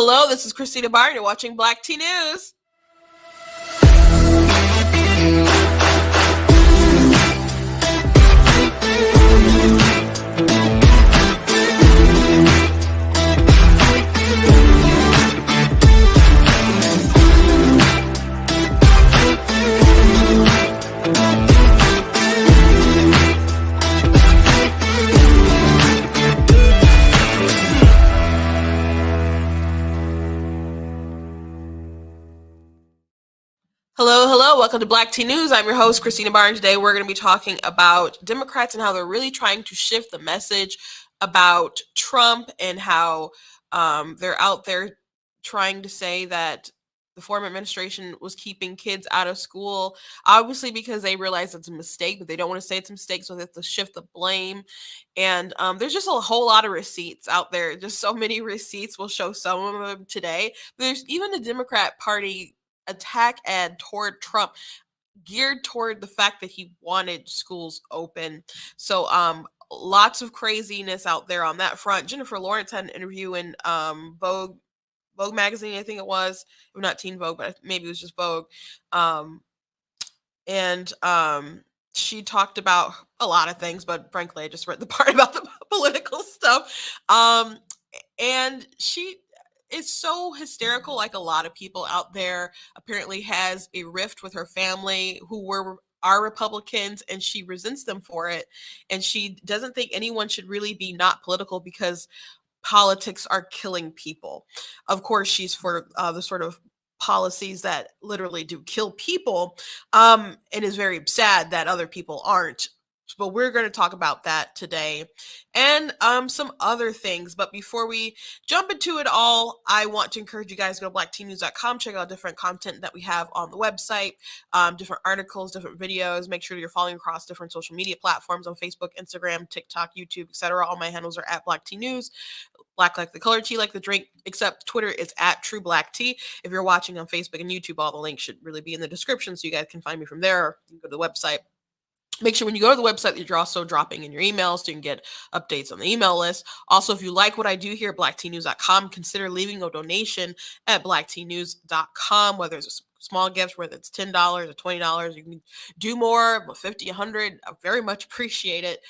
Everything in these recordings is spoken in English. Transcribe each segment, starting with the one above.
Hello. This is Christina Barr. You're watching Black Tea News. Hello. Welcome to Black Tea News. I'm your host, Christina Barnes. Today, we're going to be talking about Democrats and how they're really trying to shift the message about Trump and how they're out there trying to say that the former administration was keeping kids out of school, obviously because they realize it's a mistake, but they don't want to say it's a mistake, so they have to shift the blame. And there's just a whole lot of receipts out there. Just so many receipts. We'll show some of them today. There's even a Democrat Party attack ad toward Trump geared toward the fact that he wanted schools open. So lots of craziness out there on that front. Jennifer Lawrence had an interview in Vogue magazine, I think it was. Well, not Teen Vogue, but maybe it was just Vogue. And she talked about a lot of things, but frankly, I just read the part about the political stuff. And she is so hysterical, like a lot of people out there. Apparently has a rift with her family who are Republicans, and she resents them for it. And she doesn't think anyone should really be not political because politics are killing people. Of course, she's for the sort of policies that literally do kill people, and is very sad that other people aren't. But we're going to talk about that today and some other things. But before we jump into it all, I want to encourage you guys to go to blacktnews.com, check out different content that we have on the website, different articles, different videos. Make sure you're following across different social media platforms on Facebook, Instagram, TikTok, YouTube, etc. All my handles are at Black Tea News. Black like the color, tea like the drink, except Twitter is at True Black Tea. If you're watching on Facebook and YouTube, all the links should really be in the description, so you guys can find me from there. You can go to the website. Make sure when you go to the website that you're also dropping in your emails so you can get updates on the email list. Also, if you like what I do here at blacktnews.com, consider leaving a donation at blacktnews.com, whether it's a small gift, whether it's $10 or $20. You can do more, $50, $100. I very much appreciate it.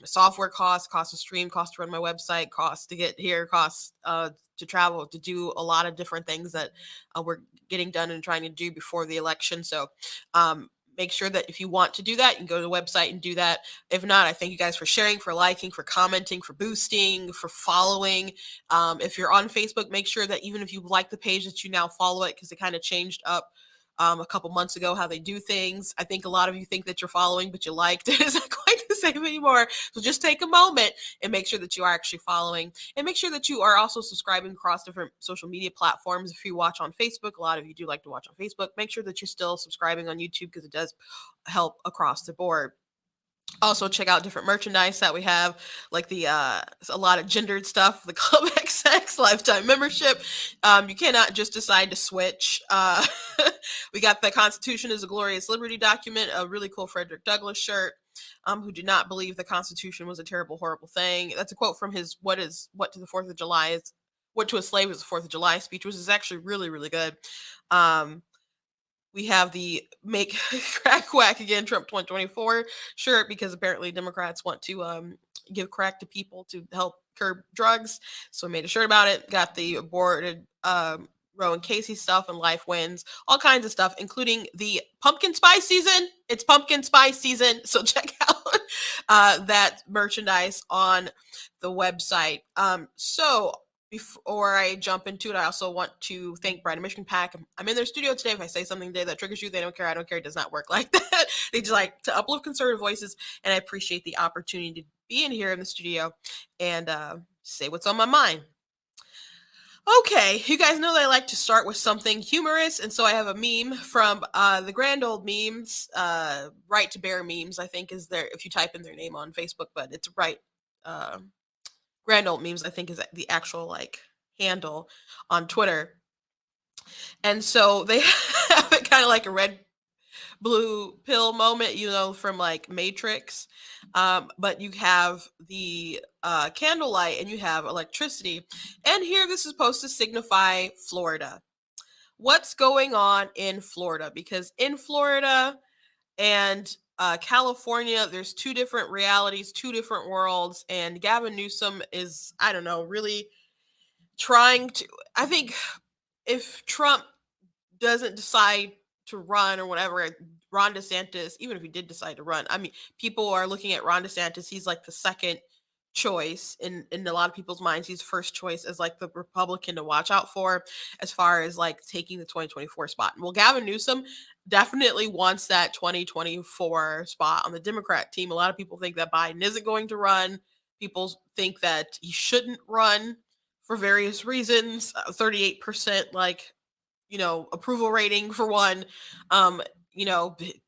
Software costs to stream, costs to run my website, costs to get here, costs to travel, to do a lot of different things that we're getting done and trying to do before the election. So make sure that if you want to do that, you can go to the website and do that. If not, I thank you guys for sharing, for liking, for commenting, for boosting, for following. If you're on Facebook, make sure that even if you like the page that you now follow it, because they kind of changed up a couple months ago how they do things. I think a lot of you think that you're following, but you liked it. It's not quite the same anymore. So just take a moment and make sure that you are actually following, and make sure that you are also subscribing across different social media platforms. If you watch on Facebook, a lot of you do like to watch on Facebook. Make sure that you're still subscribing on YouTube, because it does help across the board. Also, check out different merchandise that we have, like a lot of gendered stuff, the Club XX lifetime membership. You cannot just decide to switch. We got the Constitution is a Glorious Liberty document, a really cool Frederick Douglass shirt, who did not believe the Constitution was a terrible, horrible thing. That's a quote from his What to the 4th of July is, What to a Slave is the 4th of July speech, which is actually really, really good. We have the Make Crack Whack Again Trump 2024 shirt, because apparently Democrats want to give crack to people to help curb drugs. So we made a shirt about it. Got the aborted Roe and Casey stuff and Life Wins, all kinds of stuff, including the pumpkin spice season. It's pumpkin spice season. So check out that merchandise on the website. So before I jump into it, I also want to thank Bride of Michigan Pack. I'm in their studio today. If I say something today that triggers you, they don't care. I don't care. It does not work like that. They just like to uplift conservative voices, and I appreciate the opportunity to be in here in the studio and say what's on my mind. Okay, you guys know that I like to start with something humorous, and so I have a meme from the Grand Old Memes, Right to Bear Memes, I think is there if you type in their name on Facebook, but it's Right Grand Old Memes, I think is the actual handle on Twitter. And so they have it kind of like a red blue pill moment, from like Matrix. But you have the candlelight and you have electricity. And here this is supposed to signify Florida. What's going on in Florida? Because in Florida and California, there's two different realities, two different worlds. And Gavin Newsom is, I don't know, really trying to. I think if Trump doesn't decide to run or whatever, Ron DeSantis, even if he did decide to run, I mean, people are looking at Ron DeSantis. He's like the second choice in a lot of people's minds. He's first choice as like the Republican to watch out for as far as like taking the 2024 spot. Well, Gavin Newsom definitely wants that 2024 spot on the Democrat team. A lot of people think that Biden isn't going to run. People think that he shouldn't run for various reasons. 38% like approval rating for one. Um,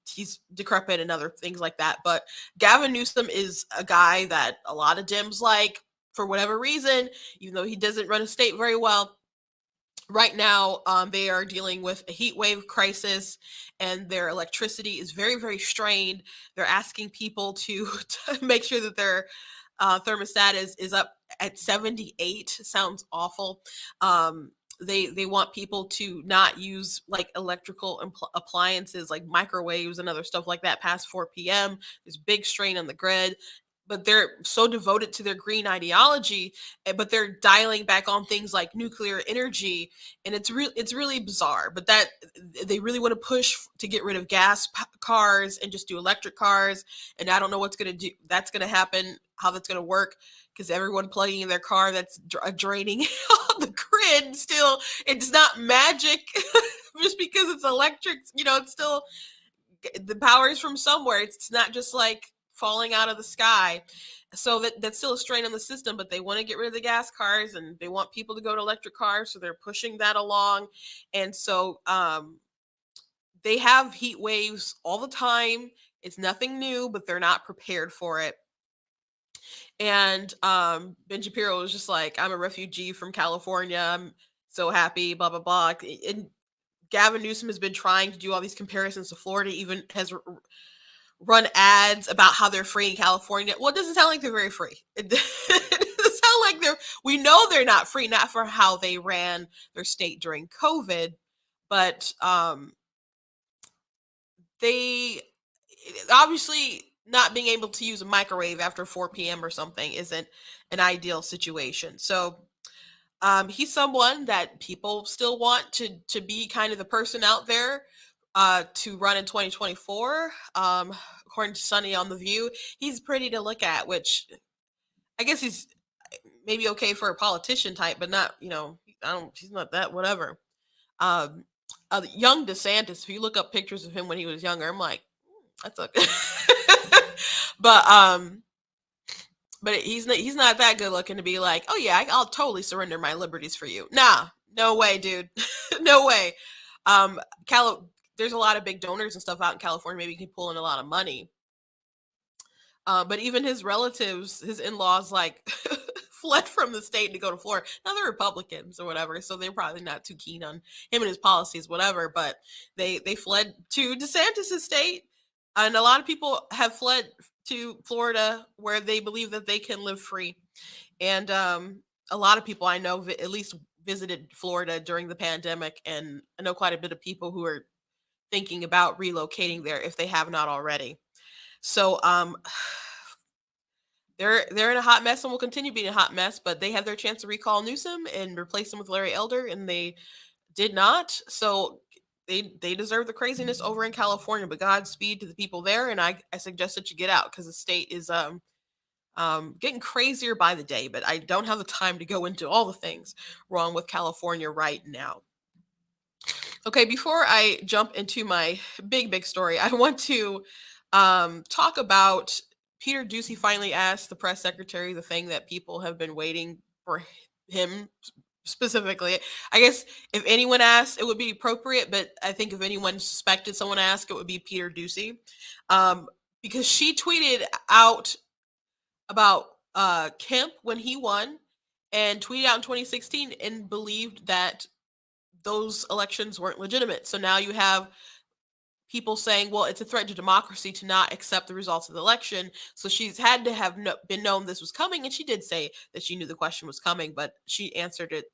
he's decrepit and other things like that. But Gavin Newsom is a guy that a lot of Dems like for whatever reason, even though he doesn't run a state very well. Right now, they are dealing with a heat wave crisis, and their electricity is very, very strained. They're asking people to make sure that their thermostat is up at 78. Sounds awful. They want people to not use like electrical appliances like microwaves and other stuff like that past 4 p.m. There's big strain on the grid, but they're so devoted to their green ideology, but they're dialing back on things like nuclear energy, and it's really bizarre. But that they really want to push to get rid of cars and just do electric cars, and I don't know that's going to happen, how that's going to work, because everyone plugging in their car, that's draining on the grid. Still, it's not magic. Just because it's electric, it's still, the power is from somewhere. It's not just like falling out of the sky. So that's still a strain on the system, but they want to get rid of the gas cars and they want people to go to electric cars, so they're pushing that along. And so they have heat waves all the time. It's nothing new, but they're not prepared for it. And Ben Shapiro was just like, I'm a refugee from California, I'm so happy, blah blah blah. And Gavin Newsom has been trying to do all these comparisons to Florida, even has run ads about how they're free in California. Well, it doesn't sound like they're very free. It doesn't sound like we know they're not free, not for how they ran their state during COVID, but they obviously, not being able to use a microwave after 4 p.m. or something isn't an ideal situation. So he's someone that people still want to be kind of the person out there to run in 2024. According to Sunny on The View, he's pretty to look at, which I guess he's maybe okay for a politician type, but not, he's not that, whatever. Young DeSantis, if you look up pictures of him when he was younger, I'm like, that's okay. but he's not that good looking to be like, oh yeah, I'll totally surrender my liberties for you. Nah, no way, dude. No way. There's a lot of big donors and stuff out in California. Maybe he can pull in a lot of money. But even his relatives, his in-laws, like fled from the state to go to Florida. Now they're Republicans or whatever, so they're probably not too keen on him and his policies, whatever. But they fled to DeSantis' state, and a lot of people have fled to Florida where they believe that they can live free. And a lot of people I know at least visited Florida during the pandemic, and I know quite a bit of people who are thinking about relocating there if they have not already. So they're in a hot mess and will continue being a hot mess, but they had their chance to recall Newsom and replace him with Larry Elder, and they did not. So they deserve the craziness over in California, but Godspeed to the people there. And I suggest that you get out, because the state is getting crazier by the day, but I don't have the time to go into all the things wrong with California right now. Okay, before I jump into my big story, I want to talk about Peter Doocy finally asked the press secretary the thing that people have been waiting for him specifically. I guess if anyone asked, it would be appropriate, but I think if anyone suspected someone asked, it would be Peter Doocy, because she tweeted out about Kemp when he won, and tweeted out in 2016 and believed that those elections weren't legitimate. So now you have people saying, well, it's a threat to democracy to not accept the results of the election. So she's had to have been known this was coming. And she did say that she knew the question was coming, but she answered it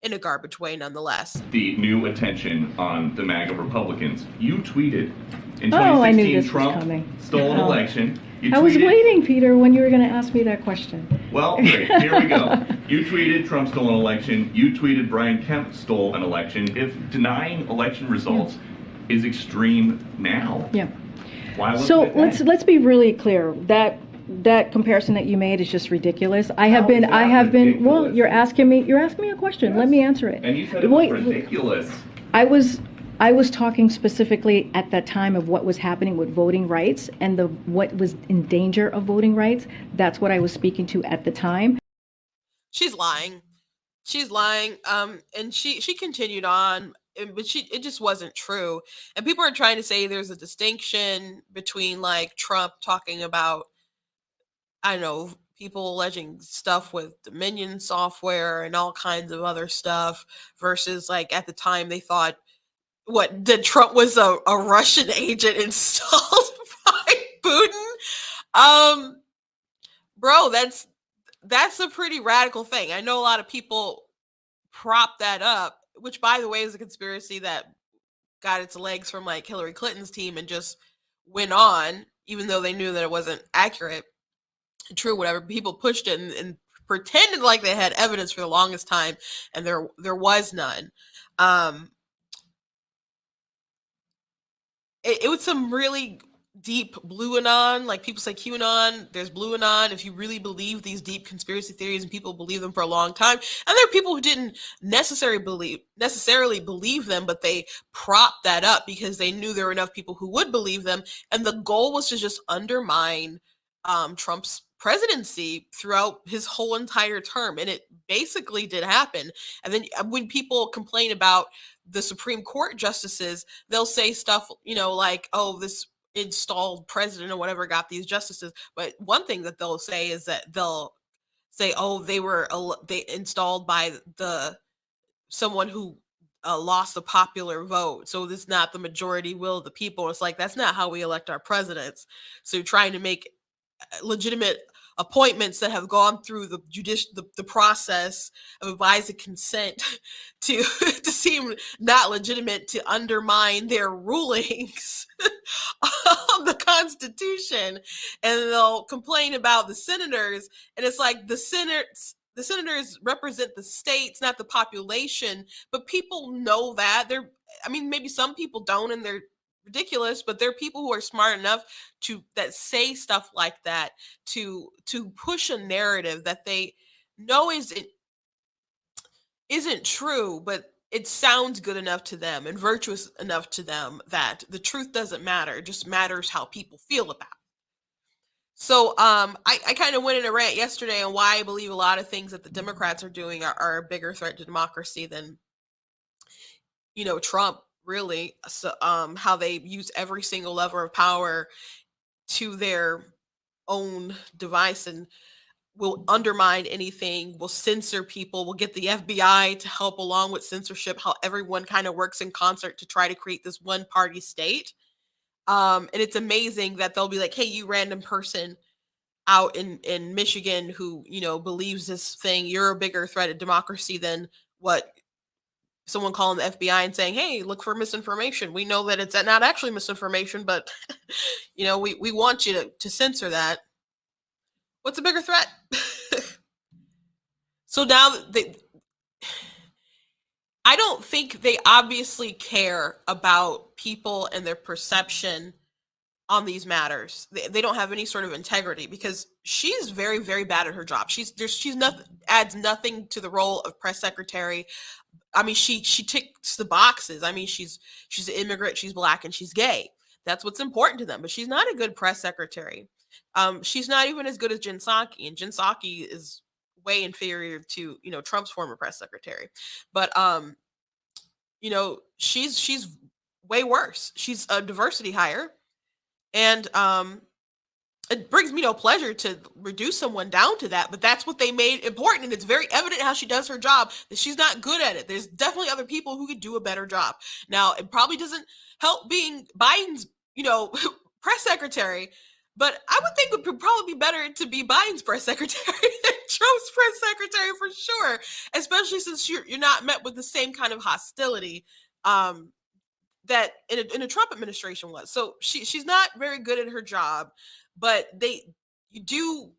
in a garbage way nonetheless. The new attention on the MAGA Republicans. You tweeted in Oh, I knew 2016 this was Trump coming. stole an Oh. election. You I was tweeted- waiting, Peter, when you were going to ask me that question. Well, great. Here we go. You tweeted Trump stole an election. You tweeted Brian Kemp stole an election. If denying election results is extreme now, Yeah. why wasn't So it then? let's be really clear. That comparison that you made is just ridiculous. I have been well, ridiculous? you're asking me a question. Yes. Let me answer it. And you said it was ridiculous. I was talking specifically at that time of what was happening with voting rights and what was in danger of voting rights. That's what I was speaking to at the time. She's lying. She's lying. And she continued on, but it just wasn't true. And people are trying to say there's a distinction between like Trump talking about, I don't know, people alleging stuff with Dominion software and all kinds of other stuff versus like at the time they thought that Trump was a Russian agent installed by Putin. Bro, that's a pretty radical thing. I know a lot of people prop that up, which by the way is a conspiracy that got its legs from like Hillary Clinton's team and just went on, even though they knew that it wasn't accurate, true, whatever. People pushed it and pretended like they had evidence for the longest time, and there was none. It was some really deep blue anon, like people say QAnon, there's blue anon. If you really believe these deep conspiracy theories and people believe them for a long time, and there are people who didn't necessarily believe them, but they propped that up because they knew there were enough people who would believe them, and the goal was to just undermine Trump's presidency throughout his whole entire term, and it basically did happen. And then when people complain about the Supreme Court justices, they'll say stuff, like, oh, this installed president or whatever got these justices. But one thing that they'll say is that they'll say, oh, they installed by someone who lost the popular vote. So this is not the majority will of the people. It's like, that's not how we elect our presidents. So trying to make legitimate appointments that have gone through the process of advised consent to to seem not legitimate, to undermine their rulings on the Constitution. And they'll complain about the senators, and it's like the senators represent the states, not the population. But people know that. Maybe some people don't, and they're ridiculous, but there are people who are smart enough that say stuff like that to push a narrative that they know isn't true, but it sounds good enough to them and virtuous enough to them that the truth doesn't matter. It just matters how people feel about it. So I kind of went in a rant yesterday on why I believe a lot of things that the Democrats are doing are a bigger threat to democracy than Trump, really. So how they use every single lever of power to their own device and will undermine anything, will censor people, will get the FBI to help along with censorship, how everyone kind of works in concert to try to create this one party state. And it's amazing that they'll be like, hey, you random person out in Michigan who, believes this thing, you're a bigger threat to democracy than what someone calling the FBI and saying, hey, look for misinformation. We know that it's not actually misinformation, but we want you to censor that. What's a bigger threat? So now I don't think they obviously care about people and their perception on these matters. They don't have any sort of integrity because she's very, very bad at her job. She's nothing, adds nothing to the role of press secretary. She ticks the boxes. She's an immigrant, she's Black, and she's gay. That's what's important to them. But she's not a good press secretary. She's not even as good as Jen Psaki, and Jen Psaki is way inferior to Trump's former press secretary. But she's way worse. She's a diversity hire, and it brings me no pleasure to reduce someone down to that, but that's what they made important. And it's very evident how she does her job that she's not good at it. There's definitely other people who could do a better job. Now, it probably doesn't help being Biden's, press secretary, but I would think it would probably be better to be Biden's press secretary than Trump's press secretary for sure, especially since you're not met with the same kind of hostility that in a Trump administration was. So she's not very good at her job, but you do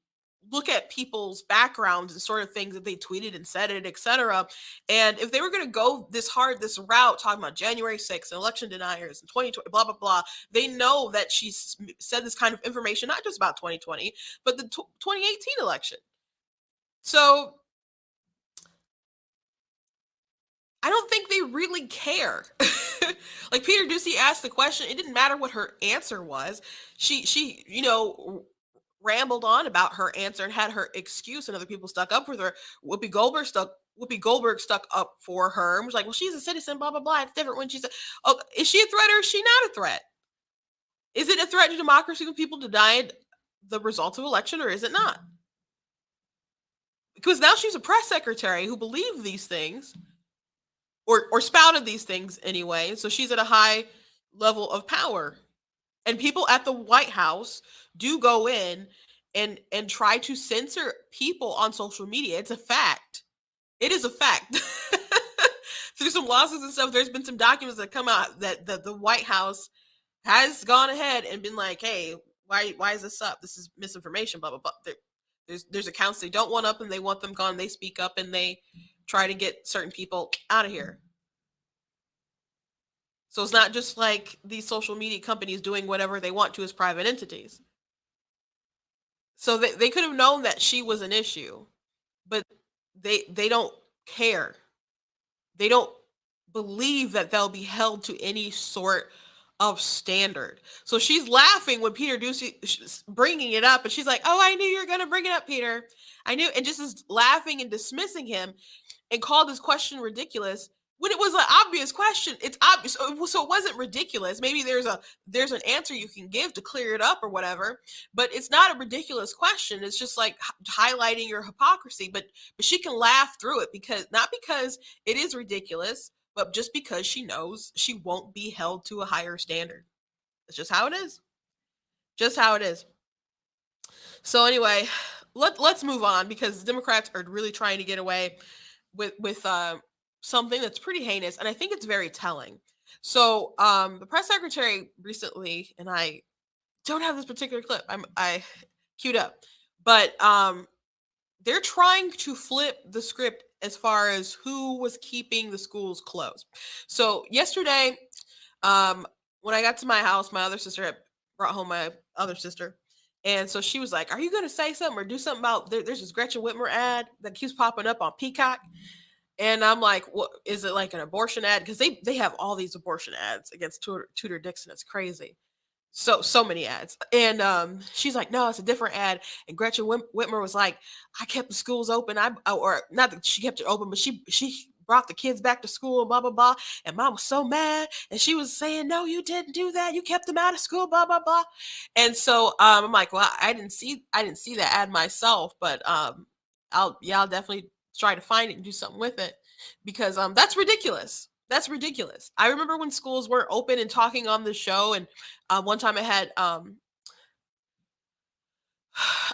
look at people's backgrounds and sort of things that they tweeted and said it, etc. And if they were going to go this route, talking about January 6th and election deniers and 2020, blah, blah, blah, they know that she's said this kind of information, not just about 2020, but the 2018 election. So I don't think they really care. Like Peter Doocy asked the question, it didn't matter what her answer was. She rambled on about her answer and had her excuse, and other people stuck up for her. Whoopi Goldberg stuck up for her and was like, well, she's a citizen, blah, blah, blah. It's different when she said, oh, is she a threat or is she not a threat? Is it a threat to democracy when people denied the results of election, or is it not? Because now she's a press secretary who believed these things, or spouted these things anyway. So she's at a high level of power. And people at the White House do go in and try to censor people on social media. It's a fact. It is a fact. Through some lawsuits and stuff, there's been some documents that come out that the White House has gone ahead and been like, hey, why is this up? This is misinformation, blah, blah, blah. There's accounts they don't want up and they want them gone. They speak up and they try to get certain people out of here. So it's not just like these social media companies doing whatever they want to as private entities. So they could have known that she was an issue, but they don't care. They don't believe that they'll be held to any sort of standard. So she's laughing when Peter Doocy bringing it up, and she's like, oh, I knew you were going to bring it up, Peter. I knew, and just is laughing and dismissing him and called his question ridiculous when it was an obvious question. It's obvious. So it wasn't ridiculous. Maybe there's an answer you can give to clear it up or whatever, but it's not a ridiculous question. It's just like highlighting your hypocrisy, but she can laugh through it not because it is ridiculous, but just because she knows she won't be held to a higher standard. It's just how it is. Just how it is. So anyway, let's move on, because Democrats are really trying to get away with something that's pretty heinous, and I think it's very telling. So the press secretary recently, and I don't have this particular clip, I queued up, but they're trying to flip the script as far as who was keeping the schools closed. So yesterday, when I got to my house, my other sister had brought home my other sister. And so she was like, are you going to say something or do something about, there's this Gretchen Whitmer ad that keeps popping up on Peacock. And I'm like, what, is it like an abortion ad? Because they have all these abortion ads against Tudor Dixon. It's crazy. So many ads. And she's like, no, it's a different ad. And Gretchen Whitmer was like, I kept the schools open. Or not that she kept it open, but she brought the kids back to school, blah, blah, blah. And mom was so mad. And she was saying, no, you didn't do that. You kept them out of school, blah, blah, blah. And so I'm like, well, I didn't see that ad myself, but I'll definitely try to find it and do something with it, because that's ridiculous. That's ridiculous. I remember when schools weren't open and talking on the show, and one time I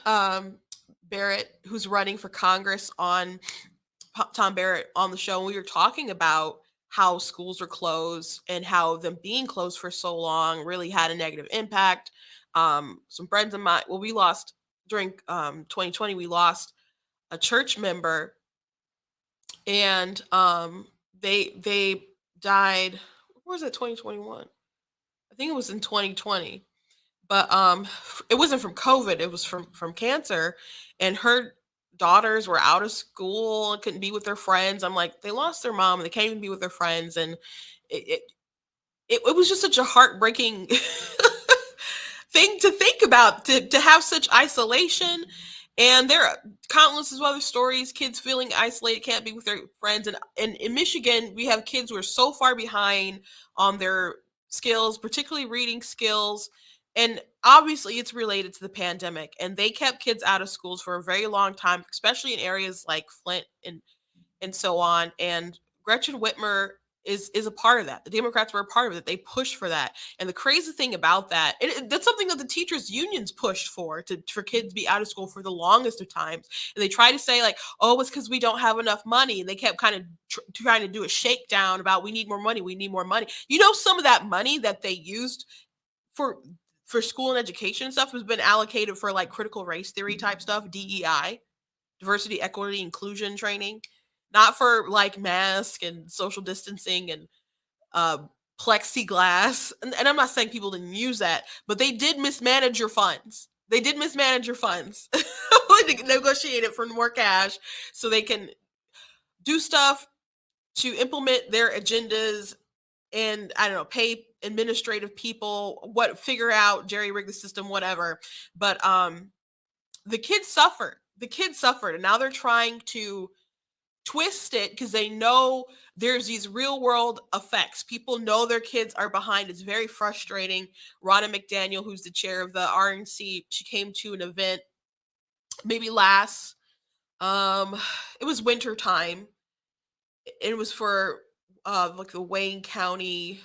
had Barrett, who's running for Congress, on Tom Barrett on the show, and we were talking about how schools are closed and how them being closed for so long really had a negative impact. Some friends of mine, well, we lost during 2020, we lost a church member, and they died. Where was it? 2021. I think it was in 2020, but it wasn't from COVID. It was from cancer, and her daughters were out of school and couldn't be with their friends. I'm like, they lost their mom and they can't even be with their friends, and it was just such a heartbreaking thing to think about, to have such isolation. And there are countless of other stories, kids feeling isolated, can't be with their friends. And in Michigan, we have kids who are so far behind on their skills, particularly reading skills. And obviously it's related to the pandemic, and they kept kids out of schools for a very long time, especially in areas like Flint and so on. And Gretchen Whitmer is a part of that. The Democrats were a part of it. They pushed for that. And the crazy thing about that, that's something that the teachers unions pushed for kids to be out of school for the longest of times. And they try to say like, oh, it's because we don't have enough money. And they kept kind of trying to do a shakedown about we need more money. We need more money. You know, some of that money that they used for for school and education and stuff has been allocated for like critical race theory type stuff, DEI, diversity, equity, inclusion training, not for like mask and social distancing and uh, plexiglass. And I'm not saying people didn't use that, but they did mismanage your funds. They did mismanage your funds. They negotiate it for more cash so they can do stuff to implement their agendas and I don't know, pay administrative people, figure out jerry rig the system, whatever. But the kids suffered. The kids suffered, and now they're trying to twist it because they know there's these real world effects. People know their kids are behind. It's very frustrating. Ronna McDaniel, who's the chair of the RNC, she came to an event maybe last it was winter time. It was for like the Wayne County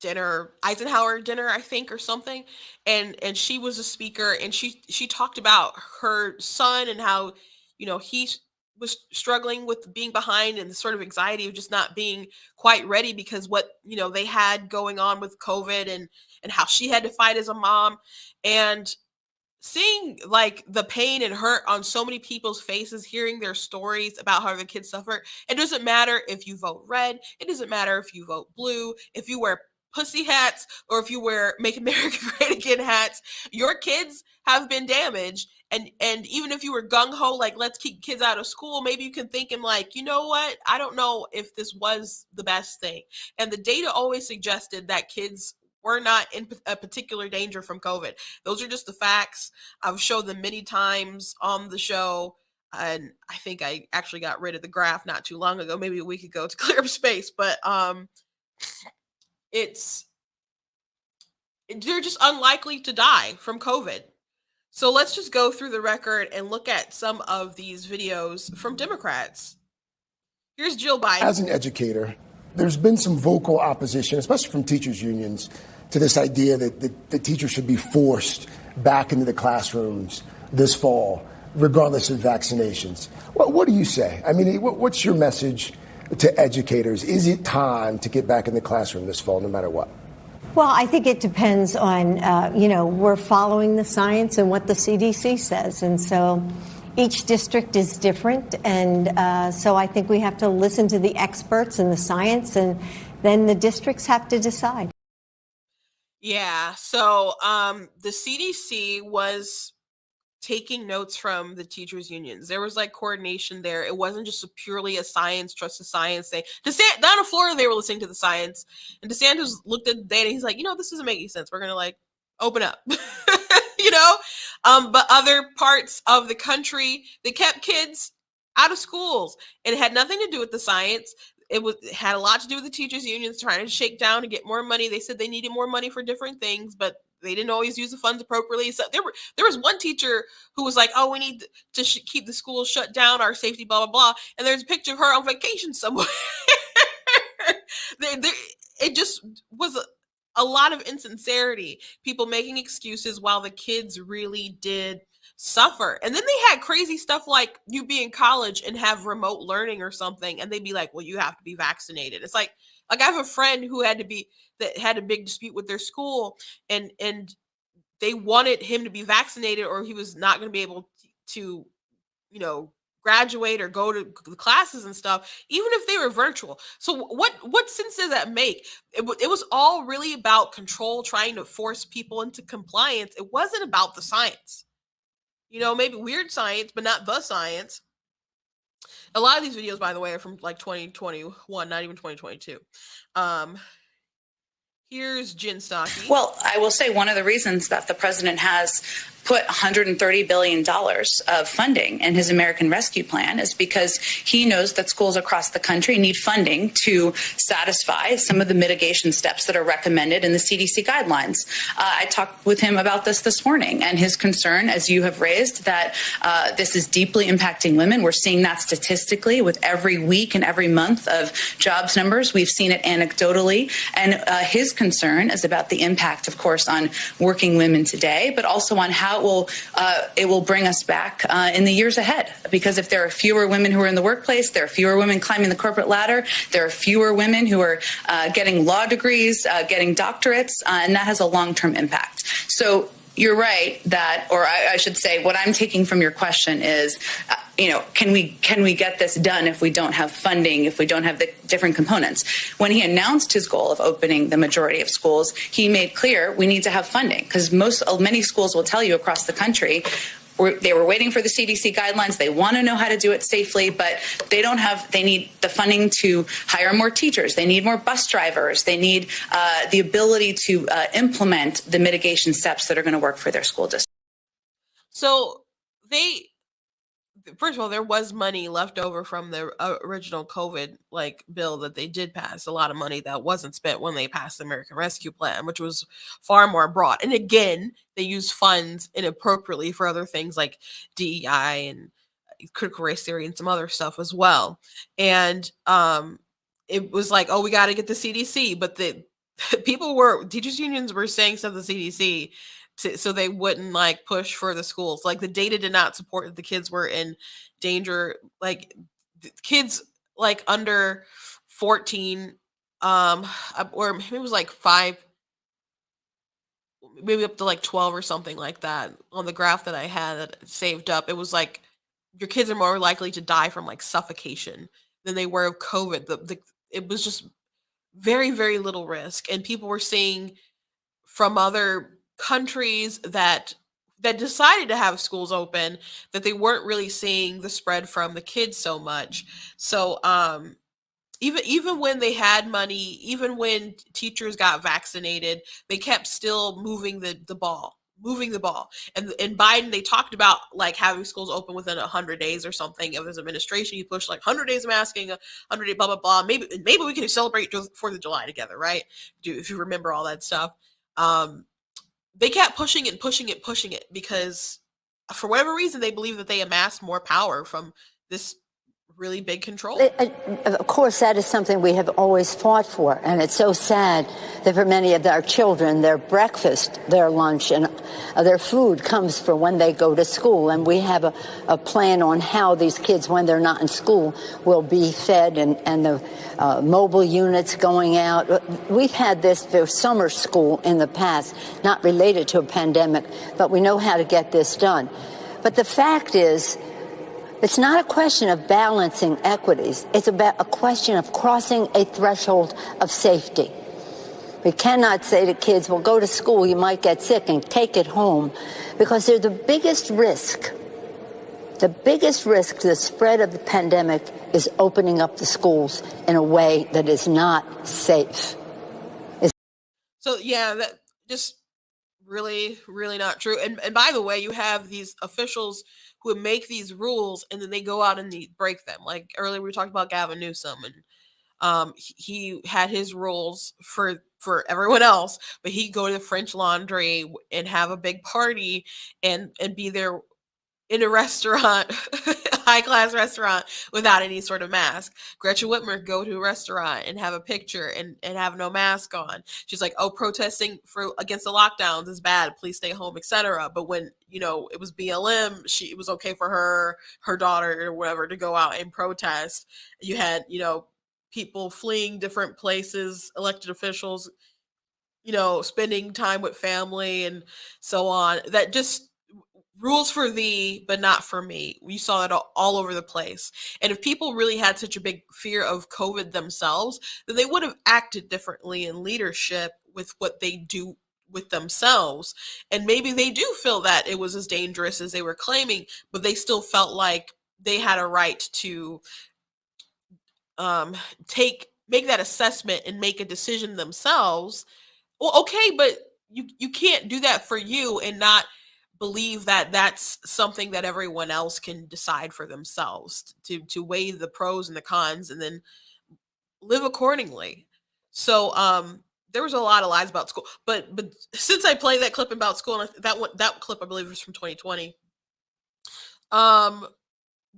dinner, Eisenhower dinner, I think, or something. And she was a speaker, and she talked about her son and how, you know, he was struggling with being behind and the sort of anxiety of just not being quite ready because what, you know, they had going on with COVID and how she had to fight as a mom. And seeing like the pain and hurt on so many people's faces, hearing their stories about how the kids suffer. It doesn't matter if you vote red. It doesn't matter if you vote blue, if you wear pussy hats or if you wear Make America Great Again hats. Your kids have been damaged. And even if you were gung-ho, like, let's keep kids out of school, maybe you can think, like, you know what? I don't know if this was the best thing. And the data always suggested that kids were not in a particular danger from COVID. Those are just the facts. I've showed them many times on the show. And I think I actually got rid of the graph not too long ago, maybe a week ago, to clear up space. But they're just unlikely to die from COVID. So let's just go through the record and look at some of these videos from Democrats. Here's Jill Biden. As an educator, there's been some vocal opposition, especially from teachers' unions, to this idea that the teachers should be forced back into the classrooms this fall, regardless of vaccinations. What do you say? I mean, what's your message to educators? Is it time to get back in the classroom this fall, no matter what? Well, I think it depends on, we're following the science and what the CDC says. And so each district is different. And so I think we have to listen to the experts and the science, and then the districts have to decide. Yeah. So the CDC was taking notes from the teachers unions. There was like coordination there. It wasn't just purely a science, trust the science thing. Down in Florida, they were listening to the science, and DeSantis looked at the data. He's like, this doesn't make any sense. We're going to like open up, but other parts of the country, they kept kids out of schools, and it had nothing to do with the science. It had a lot to do with the teachers unions trying to shake down and get more money. They said they needed more money for different things, but they didn't always use the funds appropriately. So there was one teacher who was like, "Oh, we need to keep the schools shut down, our safety, blah blah blah." And there's a picture of her on vacation somewhere. It just was a lot of insincerity. People making excuses while the kids really did suffer. And then they had crazy stuff like you be in college and have remote learning or something, and they'd be like, "Well, you have to be vaccinated." It's like I have a friend who had a big dispute with their school, and they wanted him to be vaccinated or he was not going to be able to graduate or go to the classes and stuff, even if they were virtual. So what sense does that make? It was all really about control, trying to force people into compliance. It wasn't about the science. Maybe weird science, but not the science. A lot of these videos, by the way, are from like 2021, not even 2022. Here's Jen Psaki. Well, I will say one of the reasons that the president has put $130 billion of funding in his American Rescue Plan is because he knows that schools across the country need funding to satisfy some of the mitigation steps that are recommended in the CDC guidelines. I talked with him about this morning, and his concern, as you have raised, that this is deeply impacting women. We're seeing that statistically with every week and every month of jobs numbers. We've seen it anecdotally. And his concern is about the impact, of course, on working women today, but also on how it will bring us back in the years ahead. Because if there are fewer women who are in the workplace, there are fewer women climbing the corporate ladder, there are fewer women who are getting law degrees, getting doctorates, and that has a long-term impact. So you're right that, or I should say, what I'm taking from your question is, can we get this done if we don't have funding, if we don't have the different components? When he announced his goal of opening the majority of schools, he made clear we need to have funding, because many schools will tell you across the country they were waiting for the CDC guidelines. They want to know how to do it safely, but they need the funding to hire more teachers. They need more bus drivers. They need the ability to implement the mitigation steps that are going to work for their school district. So first of all, there was money left over from the original COVID bill that they did pass. A lot of money that wasn't spent when they passed the American Rescue Plan, which was far more broad. And again, they used funds inappropriately for other things like DEI and critical race theory and some other stuff as well. And it was like, oh, we got to get the CDC, but teachers unions were saying stuff to the CDC so they wouldn't push for the schools. The data did not support that the kids were in danger. Kids under 14, or maybe it was 5, maybe up to 12 or something like that. On the graph that I had saved up, it was your kids are more likely to die from suffocation than they were of COVID. It was just very, very little risk, and people were seeing from other countries that decided to have schools open that they weren't really seeing the spread from the kids so much. So even when they had money, even when teachers got vaccinated, they kept still moving the ball. And Biden, they talked about having schools open within 100 days or something of his administration. He pushed 100 days of masking, 100 days, blah blah blah. Maybe we can celebrate 4th of July together, right? If you remember all that stuff. They kept pushing it because for whatever reason, they believe that they amassed more power from this really big control. Of course, that is something we have always fought for. And it's so sad that for many of our children, their breakfast, their lunch, and their food comes from when they go to school. And we have a plan on how these kids, when they're not in school, will be fed, and the mobile units going out. We've had this for summer school in the past, not related to a pandemic, but we know how to get this done. But the fact is, it's not a question of balancing equities. It's about a question of crossing a threshold of safety. We cannot say to kids, well, go to school, you might get sick, and take it home, because they're the biggest risk. The biggest risk to the spread of the pandemic is opening up the schools in a way that is not safe. So, yeah, that just really, really not true. And by the way, you have these officials who would make these rules and then they go out and they break them. Like earlier we talked about Gavin Newsom, and he had his rules for everyone else, but he'd go to the French Laundry and have a big party and be there in a restaurant, high class restaurant, without any sort of mask. Gretchen Whitmer go to a restaurant and have a picture and have no mask on. She's like, oh, protesting against the lockdowns is bad, please stay home, etc. But when it was BLM, it was okay for her daughter or whatever to go out and protest. You had people fleeing different places, elected officials spending time with family and so on. That just rules for thee, but not for me. We saw it all over the place. And if people really had such a big fear of COVID themselves, then they would have acted differently in leadership with what they do with themselves. And maybe they do feel that it was as dangerous as they were claiming, but they still felt like they had a right to make that assessment and make a decision themselves. Well, okay, but you can't do that for you and not believe that that's something that everyone else can decide for themselves, to weigh the pros and the cons and then live accordingly. So there was a lot of lies about school, but since I played that clip about school, and that clip I believe was from 2020.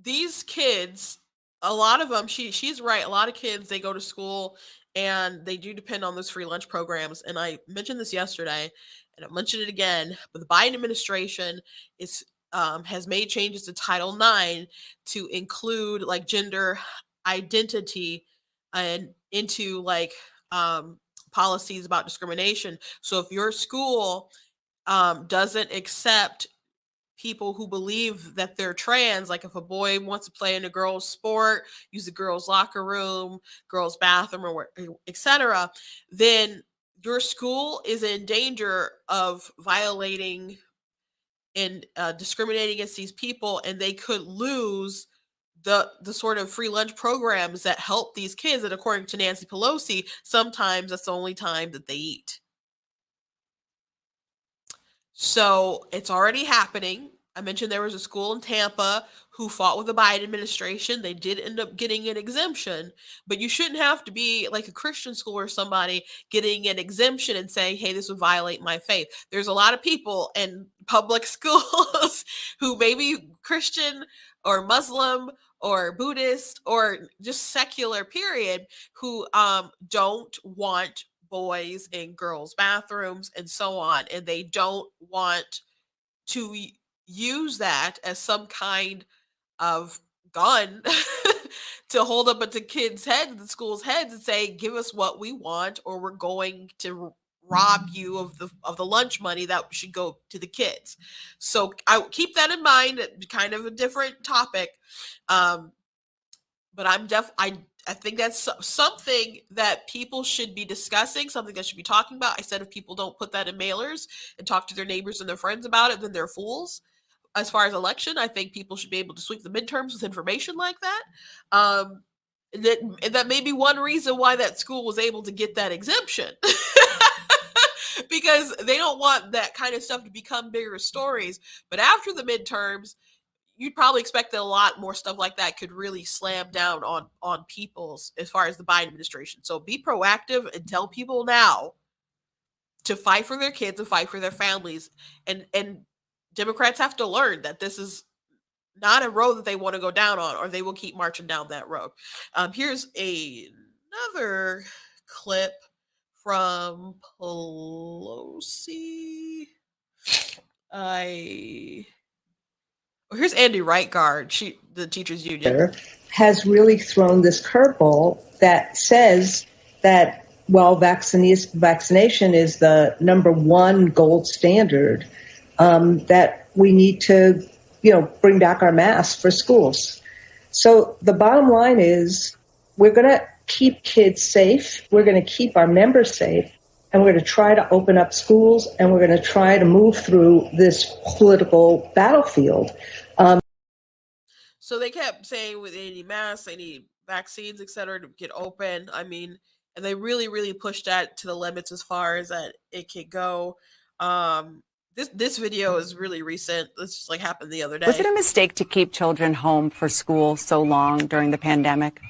These kids, a lot of them, she's right. A lot of kids, they go to school and they do depend on those free lunch programs. And I mentioned this yesterday, and I mentioned it again. But the Biden administration is has made changes to Title IX to include like gender identity and into like policies about discrimination. So if your school doesn't accept people who believe that they're trans, like if a boy wants to play in a girl's sport, use a girl's locker room, girl's bathroom, or etc., then your school is in danger of violating and discriminating against these people, and they could lose the sort of free lunch programs that help these kids. And according to Nancy Pelosi, sometimes that's the only time that they eat. So it's already happening. I mentioned there was a school in Tampa who fought with the Biden administration. They did end up getting an exemption, but you shouldn't have to be like a Christian school or somebody getting an exemption and saying, hey, this would violate my faith. There's a lot of people in public schools who may be Christian or Muslim or Buddhist or just secular period, who don't want boys in girls' bathrooms and so on. And they don't want to use that as some kind of gun to hold up at the kids' heads, the school's heads, and say, give us what we want, or we're going to rob you of the lunch money that should go to the kids. So I keep that in mind. Kind of a different topic. But I think that's something that people should be discussing, something that should be talking about. I said if people don't put that in mailers and talk to their neighbors and their friends about it, then they're fools. As far as election, I think people should be able to sweep the midterms with information like that. And that may be one reason why that school was able to get that exemption. Because they don't want that kind of stuff to become bigger stories. But after the midterms, you'd probably expect that a lot more stuff like that could really slam down on people's, as far as the Biden administration. So be proactive and tell people now to fight for their kids and fight for their families. And Democrats have to learn that this is not a road that they want to go down on, or they will keep marching down that road. Here's another clip from Pelosi. Here's Andy Reitgard, the teachers union. Has really thrown this curveball that says that while vaccination is the number one gold standard, that we need to, bring back our masks for schools. So the bottom line is we're going to keep kids safe. We're going to keep our members safe. And we're going to try to open up schools, and we're going to try to move through this political battlefield. So they kept saying they need masks, they need vaccines, et cetera, to get open. I mean, and they really, really pushed that to the limits as far as that it could go. This video is really recent. This just like happened the other day. Was it a mistake to keep children home for school so long during the pandemic?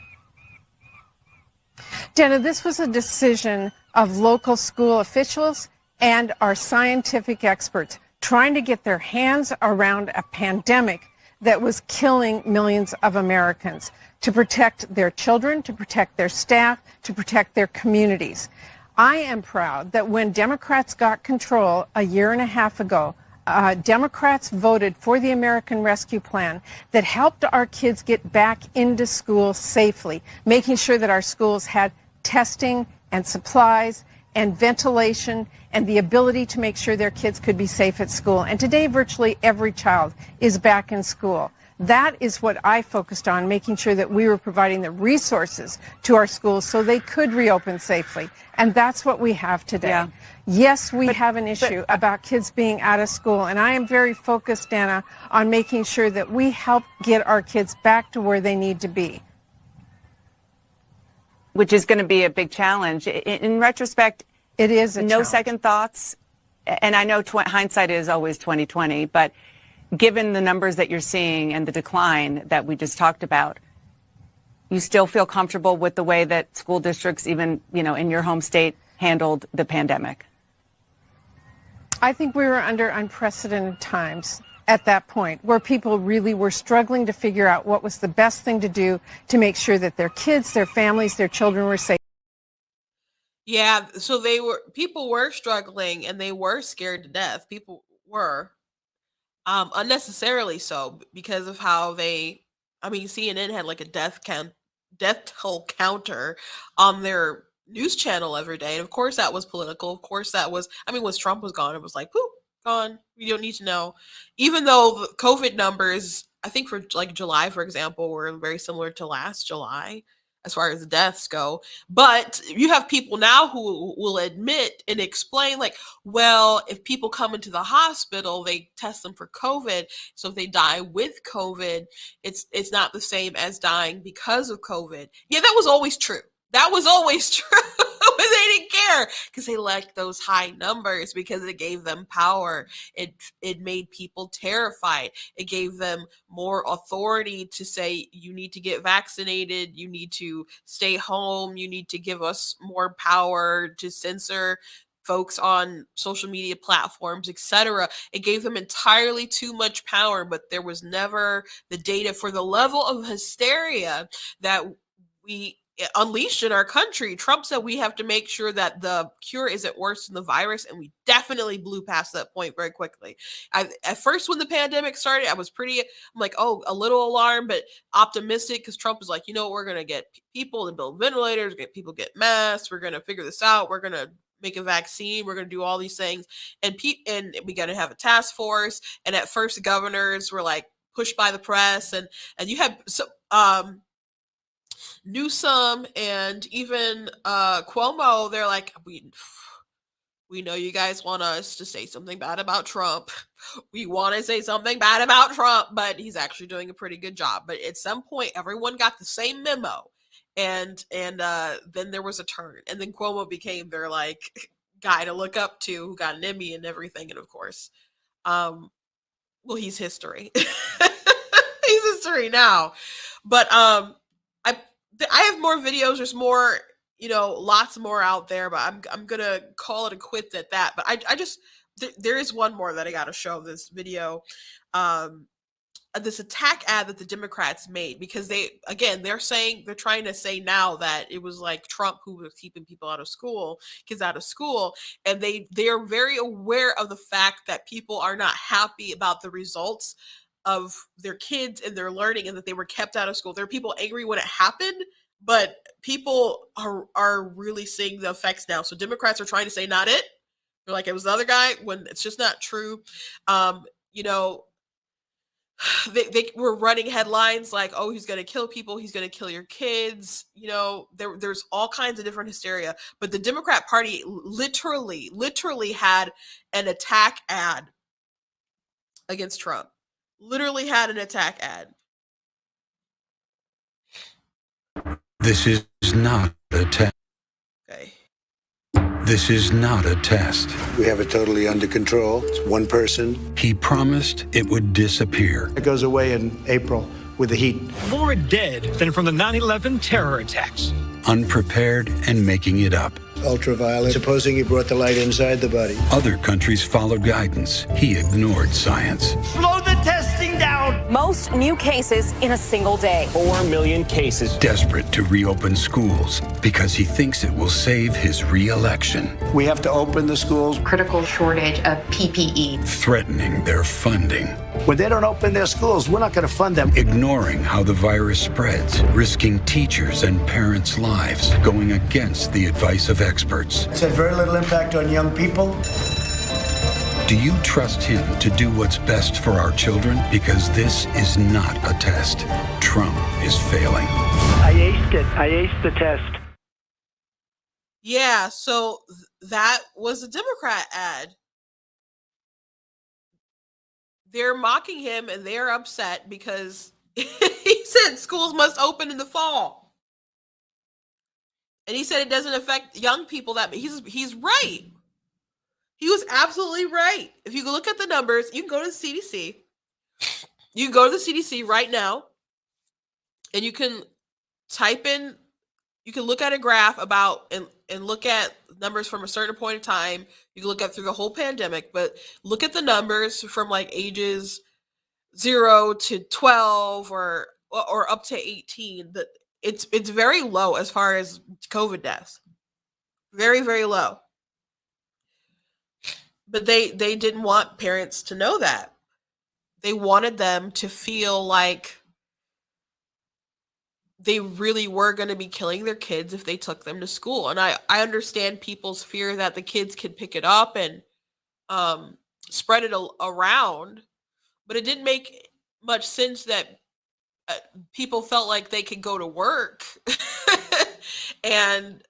Dana, this was a decision of local school officials and our scientific experts trying to get their hands around a pandemic that was killing millions of Americans, to protect their children, to protect their staff, to protect their communities. I am proud that when Democrats got control a year and a half ago, Democrats voted for the American Rescue Plan that helped our kids get back into school safely, making sure that our schools had testing and supplies and ventilation and the ability to make sure their kids could be safe at school. And today, virtually every child is back in school. That is what I focused on, making sure that we were providing the resources to our schools so they could reopen safely. And that's what we have today. Yeah. Yes, we have an issue about kids being out of school. And I am very focused, Dana, on making sure that we help get our kids back to where they need to be. Which is going to be a big challenge. In retrospect, it is a no challenge. Second thoughts and I know hindsight is always 2020, but given the numbers that you're seeing and the decline that we just talked about, you still feel comfortable with the way that school districts, even, in your home state, handled the pandemic? I think we were under unprecedented times at that point, where people really were struggling to figure out what was the best thing to do to make sure that their kids, their families, their children were safe. Yeah, so people were struggling and they were scared to death. People were unnecessarily so because of how CNN had like a death toll counter on their news channel every day. And of course that was political. Of course that was, once Trump was gone, it was like, poof, gone. You don't need to know. Even though the COVID numbers, I think for like July, for example, were very similar to last July as far as the deaths go. But you have people now who will admit and explain, like, well, if people come into the hospital, they test them for COVID. So if they die with COVID, it's not the same as dying because of COVID. Yeah, that was always true. That was always true. But they didn't care because they liked those high numbers because it gave them power. It made people terrified. It gave them more authority to say, you need to get vaccinated, you need to stay home, you need to give us more power to censor folks on social media platforms, etc. It gave them entirely too much power, but there was never the data for the level of hysteria that we unleashed in our country. Trump said we have to make sure that the cure isn't worse than the virus, and we definitely blew past that point very quickly. At first, when the pandemic started, I'm like, oh, a little alarmed, but optimistic, because Trump was like, we're going to get people to build ventilators, get people get masks, we're going to figure this out, we're going to make a vaccine, we're going to do all these things, and we got to have a task force. And at first, governors were like pushed by the press, and you had Newsom and even Cuomo, they're like, we know you guys want us to say something bad about Trump. We want to say something bad about Trump, but he's actually doing a pretty good job. But at some point, everyone got the same memo, and then there was a turn, and then Cuomo became their like guy to look up to, who got an Emmy and everything, and of course, he's history. He's history now, but I have more videos. There's more, lots more out there, but I'm gonna call it a quit at that. But I just there is one more that I gotta show this video, this attack ad that the Democrats made, because they're trying to say now that it was like Trump who was keeping kids out of school, and they are very aware of the fact that people are not happy about the results of their kids and their learning, and that they were kept out of school. There are people angry when it happened, but people are really seeing the effects now. So Democrats are trying to say not it. They're like, it was the other guy, when it's just not true. They were running headlines like, oh, he's going to kill people, he's going to kill your kids. There's all kinds of different hysteria. But the Democrat Party literally had an attack ad against Trump. Literally had an attack ad. This is not a test. Okay. This is not a test. We have it totally under control. It's one person. He promised it would disappear. It goes away in April with the heat. More dead than from the 9/11 terror attacks. Unprepared and making it up. Ultraviolet, supposing he brought the light inside the body. Other countries followed guidance. He ignored science. Slow the testing down. Most new cases in a single day. 4 million cases. Desperate to reopen schools because he thinks it will save his re-election. We have to open the schools. Critical shortage of PPE. Threatening their funding. When they don't open their schools, we're not going to fund them. Ignoring how the virus spreads, risking teachers' and parents' lives, going against the advice of experts. It's had very little impact on young people. Do you trust him to do what's best for our children? Because this is not a test. Trump is failing. I aced it. I aced the test. Yeah, so that was a Democrat ad. They're mocking him and they're upset because he said schools must open in the fall. And he said it doesn't affect young people that he's right. He was absolutely right. If you look at the numbers, you can go to the CDC. You can go to the CDC right now, and you can type in, you can look at a graph about and look at numbers from a certain point in time. You can look at through the whole pandemic, but look at the numbers from like ages 0 to 12 or up to 18. That it's very low as far as COVID deaths. Very, very low. But they didn't want parents to know that. They wanted them to feel like they really were going to be killing their kids if they took them to school. And I understand people's fear that the kids could pick it up and spread it around, but it didn't make much sense that people felt like they could go to work and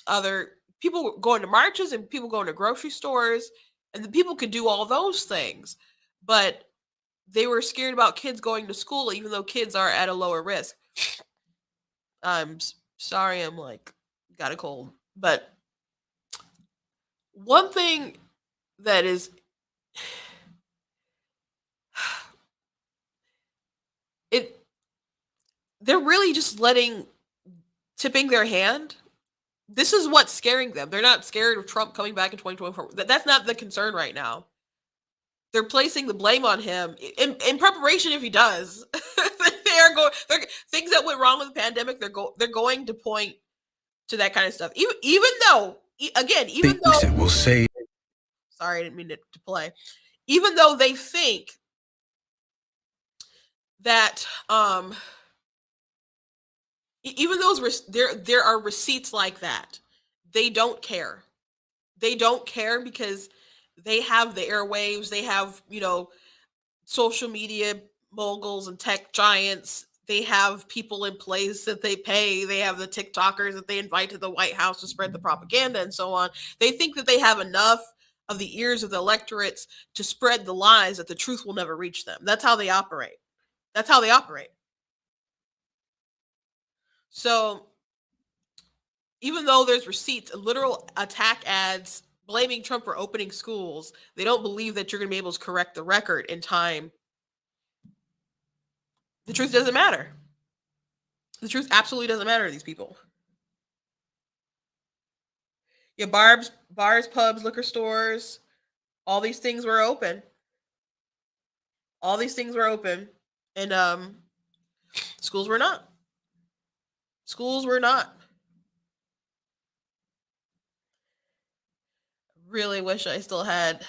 other people going to marches and people going to grocery stores, and the people could do all those things, but they were scared about kids going to school, even though kids are at a lower risk. I'm sorry, I'm like got a cold, but one thing that is they're really just tipping their hand. This is what's scaring them. They're not scared of Trump coming back in 2024. That's not the concern right now. They're placing the blame on him in preparation if he does. Things that went wrong with the pandemic. They're going to point to that kind of stuff. Even though It will say. Sorry, I didn't mean it to play. Even though they think that even those there are receipts like that, they don't care. They don't care because they have the airwaves. They have social media moguls and tech giants. They have people in place that they pay. They have the TikTokers that they invite to the White House to spread the propaganda and so on. They think that they have enough of the ears of the electorates to spread the lies that the truth will never reach them. That's how they operate. That's how they operate. So even though there's receipts, literal attack ads blaming Trump for opening schools, they don't believe that you're going to be able to correct the record in time. The truth doesn't matter. The truth absolutely doesn't matter to these people. Yeah, bars, pubs, liquor stores, all these things were open. All these things were open, and schools were not. Schools were not. Really wish I still had.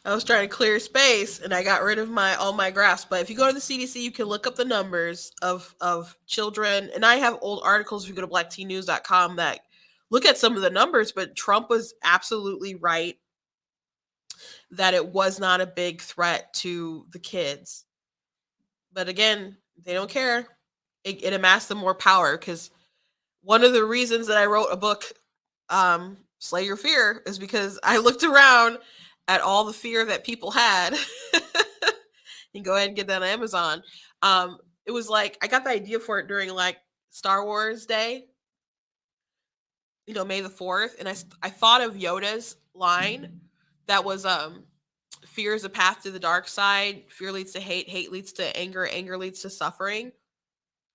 I was trying to clear space and I got rid of all my graphs. But if you go to the CDC, you can look up the numbers of children. And I have old articles if you go to blacktnews.com that look at some of the numbers, but Trump was absolutely right that it was not a big threat to the kids. But again, they don't care. It amassed them more power, because one of the reasons that I wrote a book, Slay Your Fear, is because I looked around at all the fear that people had. You can go ahead and get that on Amazon. It was like, I got the idea for it during like Star Wars Day, May the 4th. And I thought of Yoda's line that was, fear is a path to the dark side. Fear leads to hate. Hate leads to anger. Anger leads to suffering.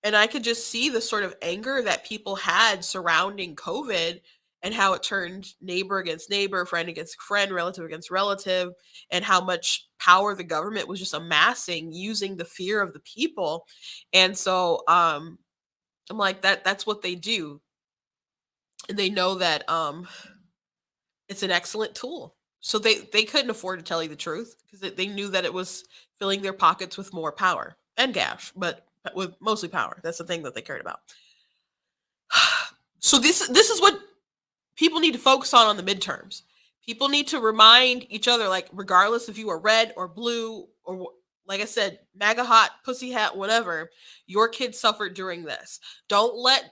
And I could just see the sort of anger that people had surrounding COVID and how it turned neighbor against neighbor, friend against friend, relative against relative, and how much power the government was just amassing using the fear of the people. And so I'm like, that's what they do. And they know that it's an excellent tool. So they couldn't afford to tell you the truth, because they knew that it was filling their pockets with more power and cash, but with mostly power. That's the thing that they cared about. So this is what people need to focus on the midterms. People need to remind each other, like, regardless if you are red or blue or, like I said, MAGA hat, pussy hat, whatever, your kids suffered during this. Don't let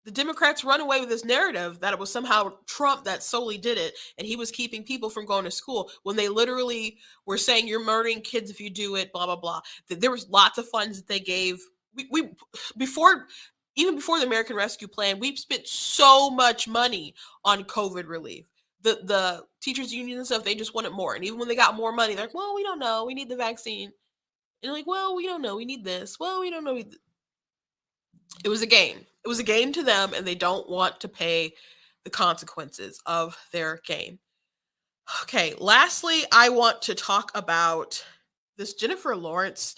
the Democrats run away with this narrative that it was somehow Trump that solely did it and he was keeping people from going to school, when they literally were saying you're murdering kids if you do it, blah, blah, blah. There was lots of funds that they gave. Even before the American Rescue Plan, we've spent so much money on COVID relief. the teachers union and stuff, they just wanted more. And even when they got more money, they're like, well, we don't know, we need the vaccine. And like, well, we don't know, we need this. Well, we don't know. It was a game. It was a game to them, and they don't want to pay the consequences of their game. Okay, lastly, I want to talk about this Jennifer Lawrence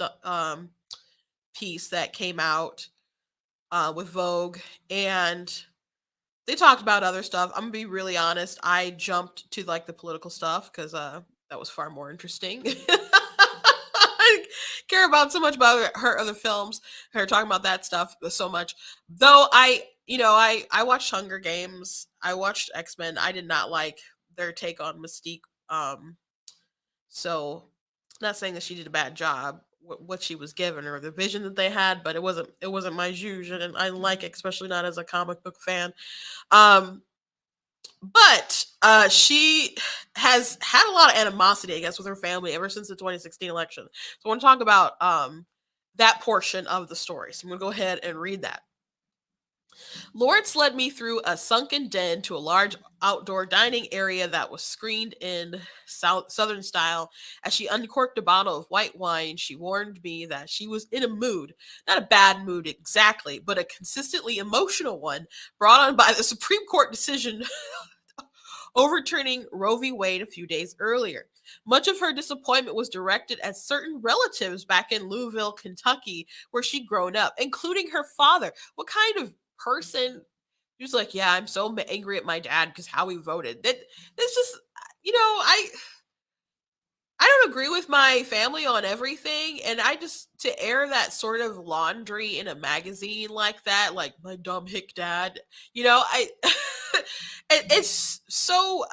piece that came out with Vogue, and they talked about other stuff. I'm gonna be really honest. I jumped to like the political stuff because that was far more interesting. I care about so much about her other films, her talking about that stuff so much. Though I watched Hunger Games, I watched X-Men. I did not like their take on Mystique. So not saying that she did a bad job, what she was given or the vision that they had, but it wasn't my juge, and I didn't like it, especially not as a comic book fan. But she has had a lot of animosity, I guess, with her family ever since the 2016 election. So I want to talk about that portion of the story. So I'm going to go ahead and read that. Lawrence led me through a sunken den to a large outdoor dining area that was screened in Southern style. As she uncorked a bottle of white wine, she warned me that she was in a mood, not a bad mood exactly, but a consistently emotional one brought on by the Supreme Court decision overturning Roe v. Wade a few days earlier. Much of her disappointment was directed at certain relatives back in Louisville, Kentucky, where she'd grown up, including her father. What kind of person who's like, yeah, I'm so angry at my dad because how he voted? That's just, I don't agree with my family on everything, and I just to air that sort of laundry in a magazine like that, like my dumb hick dad, I it's so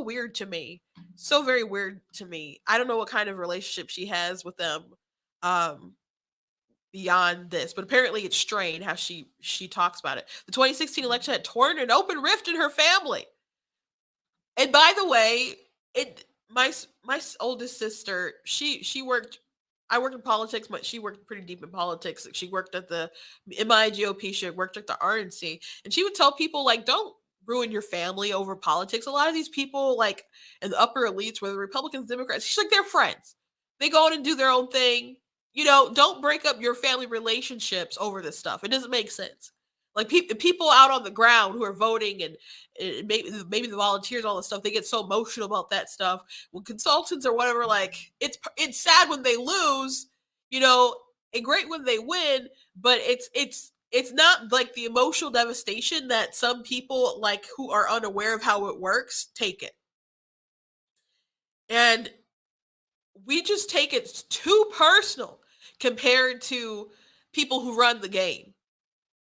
weird to me, so very weird to me. I don't know what kind of relationship she has with them beyond this, but apparently it's strained how she talks about it. The 2016 election had torn an open rift in her family. And by the way, my oldest sister, she worked. I worked in politics, but she worked pretty deep in politics. She worked at the in my GOP. She worked at the RNC, and she would tell people like, "Don't ruin your family over politics." A lot of these people, like in the upper elites, whether Republicans, Democrats, she's like they're friends. They go on and do their own thing. Don't break up your family relationships over this stuff. It doesn't make sense. Like people out on the ground who are voting and maybe the volunteers, all this stuff, they get so emotional about that stuff. When consultants or whatever, like it's sad when they lose, and great when they win, but it's not like the emotional devastation that some people like who are unaware of how it works take it. And we just take it too personal compared to people who run the game.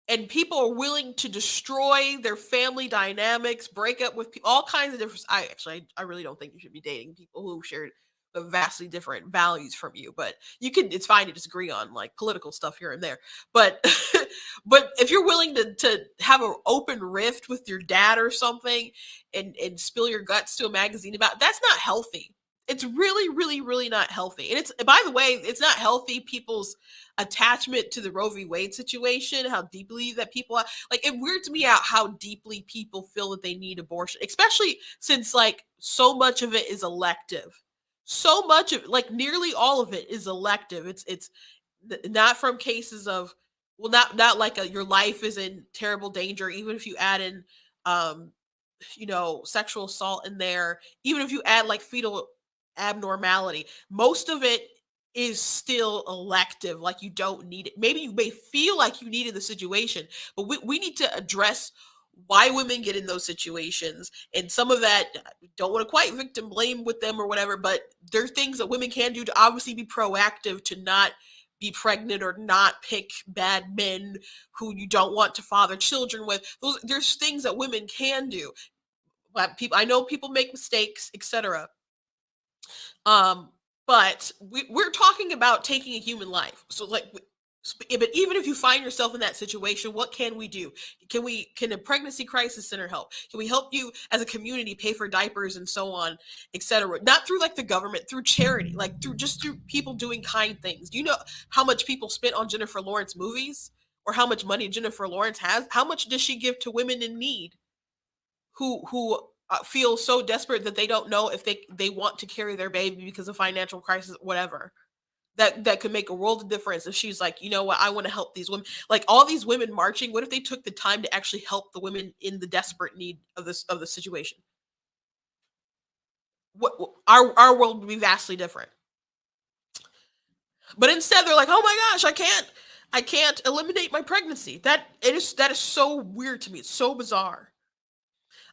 And people are willing to destroy their family dynamics, break up with all kinds of different. I really don't think you should be dating people who share vastly different values from you. But it's fine to disagree on like political stuff here and there. But but if you're willing to have an open rift with your dad or something and spill your guts to a magazine about, that's not healthy. It's really, really, really not healthy. And by the way, it's not healthy people's attachment to the Roe v. Wade situation, how deeply that people are, like, it weirds me out how deeply people feel that they need abortion, especially since like so much of it is elective. So much of like nearly all of it is elective. It's not from cases of, well, not like your life is in terrible danger, even if you add in sexual assault in there, even if you add like fetal abnormality, most of it is still elective. Like you don't need it. Maybe you may feel like you need it in the situation, but we need to address why women get in those situations. And some of that, don't want to quite victim blame with them or whatever, but there are things that women can do to obviously be proactive, to not be pregnant or not pick bad men who you don't want to father children with. There's things that women can do. But I know people make mistakes, etc. But we're talking about taking a human life. So like, but even if you find yourself in that situation, what can we do? Can a pregnancy crisis center help? Can we help you as a community pay for diapers and so on, etc.? Not through like the government, through charity, like through people doing kind things. Do you know how much people spent on Jennifer Lawrence movies, or how much money Jennifer Lawrence has? How much does she give to women in need who feel so desperate that they don't know if they want to carry their baby because of financial crisis, whatever. That could make a world of difference if she's like, you know what, I want to help these women. Like all these women marching, what if they took the time to actually help the women in the desperate need of the situation? What our world would be vastly different. But instead they're like, oh my gosh, I can't eliminate my pregnancy. That is so weird to me. It's so bizarre.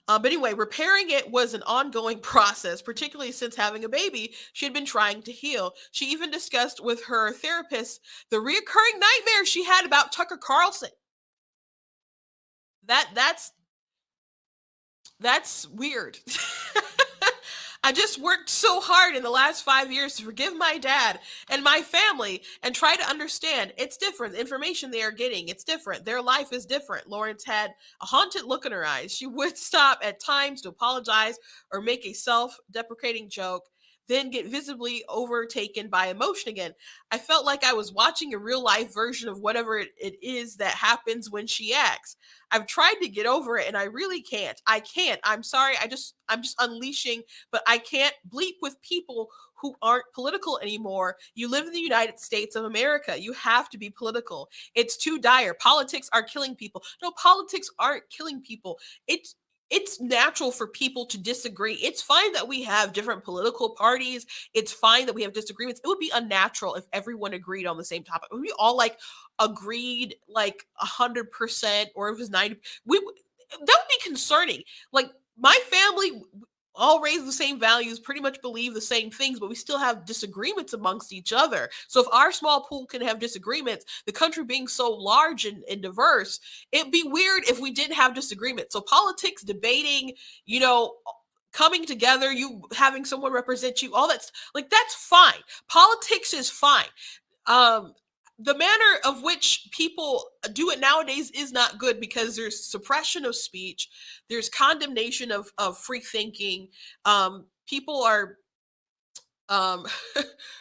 But anyway, repairing it was an ongoing process, particularly since having a baby, she had been trying to heal. She even discussed with her therapist the reoccurring nightmares she had about Tucker Carlson. That's weird. I just worked so hard in the last 5 years to forgive my dad and my family and try to understand it's different. The information they are getting, it's different. Their life is different. Lawrence had a haunted look in her eyes. She would stop at times to apologize or make a self-deprecating joke, then get visibly overtaken by emotion again. I felt like I was watching a real life version of whatever it is that happens when she acts. I've tried to get over it and I really can't. I can't. I'm sorry. I'm just unleashing, but I can't bleep with people who aren't political anymore. You live in the United States of America. You have to be political. It's too dire. Politics are killing people. No, politics aren't killing people. It's natural for people to disagree. It's fine that we have different political parties. It's fine that we have disagreements. It would be unnatural if everyone agreed on the same topic. If we all like agreed like 100%, or if it was 90, that would be concerning. Like my family all raise the same values, pretty much believe the same things, but we still have disagreements amongst each other. So if our small pool can have disagreements, the country being so large and diverse, it'd be weird if we didn't have disagreements. So politics, debating, coming together, you having someone represent you, all that's like, that's fine. Politics is fine. The manner of which people do it nowadays is not good because there's suppression of speech, there's condemnation of free thinking. People are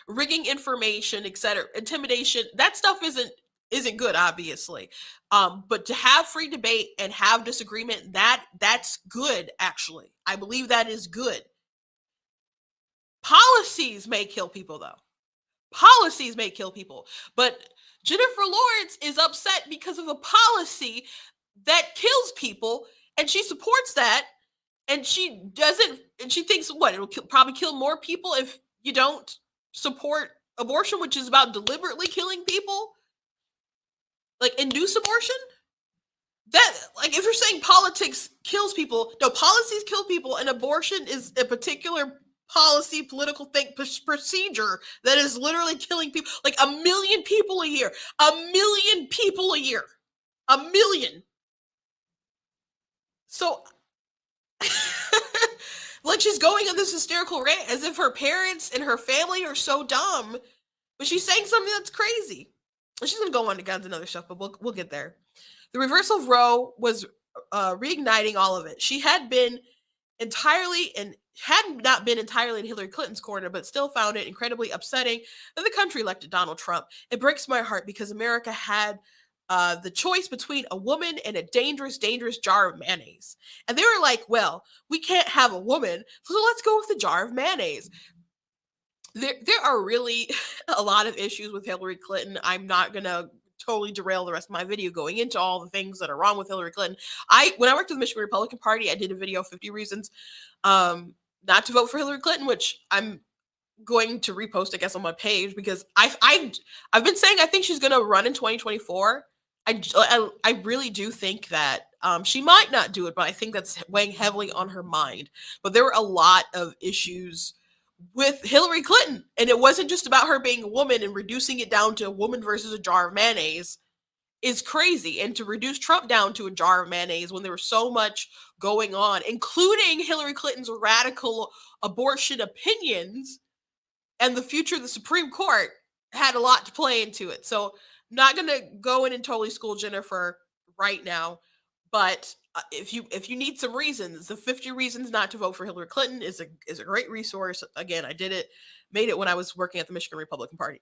rigging information, etc. Intimidation. That stuff isn't good, obviously. But to have free debate and have disagreement, that's good, actually. I believe that is good. Policies may kill people, though. Policies may kill people, but Jennifer Lawrence is upset because of a policy that kills people, and she supports that, and she thinks it'll probably kill more people if you don't support abortion, which is about deliberately killing people, like induce abortion. That, like, if you're saying politics kills people, no, policies kill people, and abortion is a particular policy, political procedure that is literally killing people. Like 1 million people a year. 1 million people a year. 1 million. So, like, she's going on this hysterical rant as if her parents and her family are so dumb, but she's saying something that's crazy. And she's going to go on to guns and other stuff, but we'll get there. The reversal of Roe was reigniting all of it. She had not been entirely in Hillary Clinton's corner, but still found it incredibly upsetting that the country elected Donald Trump. It breaks my heart because America had the choice between a woman and a dangerous, dangerous jar of mayonnaise. And they were like, well, we can't have a woman, so let's go with the jar of mayonnaise. There are really a lot of issues with Hillary Clinton. I'm not going to totally derail the rest of my video going into all the things that are wrong with Hillary Clinton. When I worked with the Michigan Republican Party, I did a video, 50 reasons not to vote for Hillary Clinton, which I'm going to repost, I guess, on my page, because I've been saying I think she's going to run in 2024. I really do think that she might not do it, but I think that's weighing heavily on her mind. But there were a lot of issues with Hillary Clinton, and it wasn't just about her being a woman, and reducing it down to a woman versus a jar of mayonnaise is crazy. And to reduce Trump down to a jar of mayonnaise when there was so much going on, including Hillary Clinton's radical abortion opinions and the future of the Supreme Court, had a lot to play into it. So I'm not going to go in and totally school Jennifer right now, but if you need some reasons, the 50 reasons not to vote for Hillary Clinton is a great resource. Again, I made it when I was working at the Michigan Republican Party.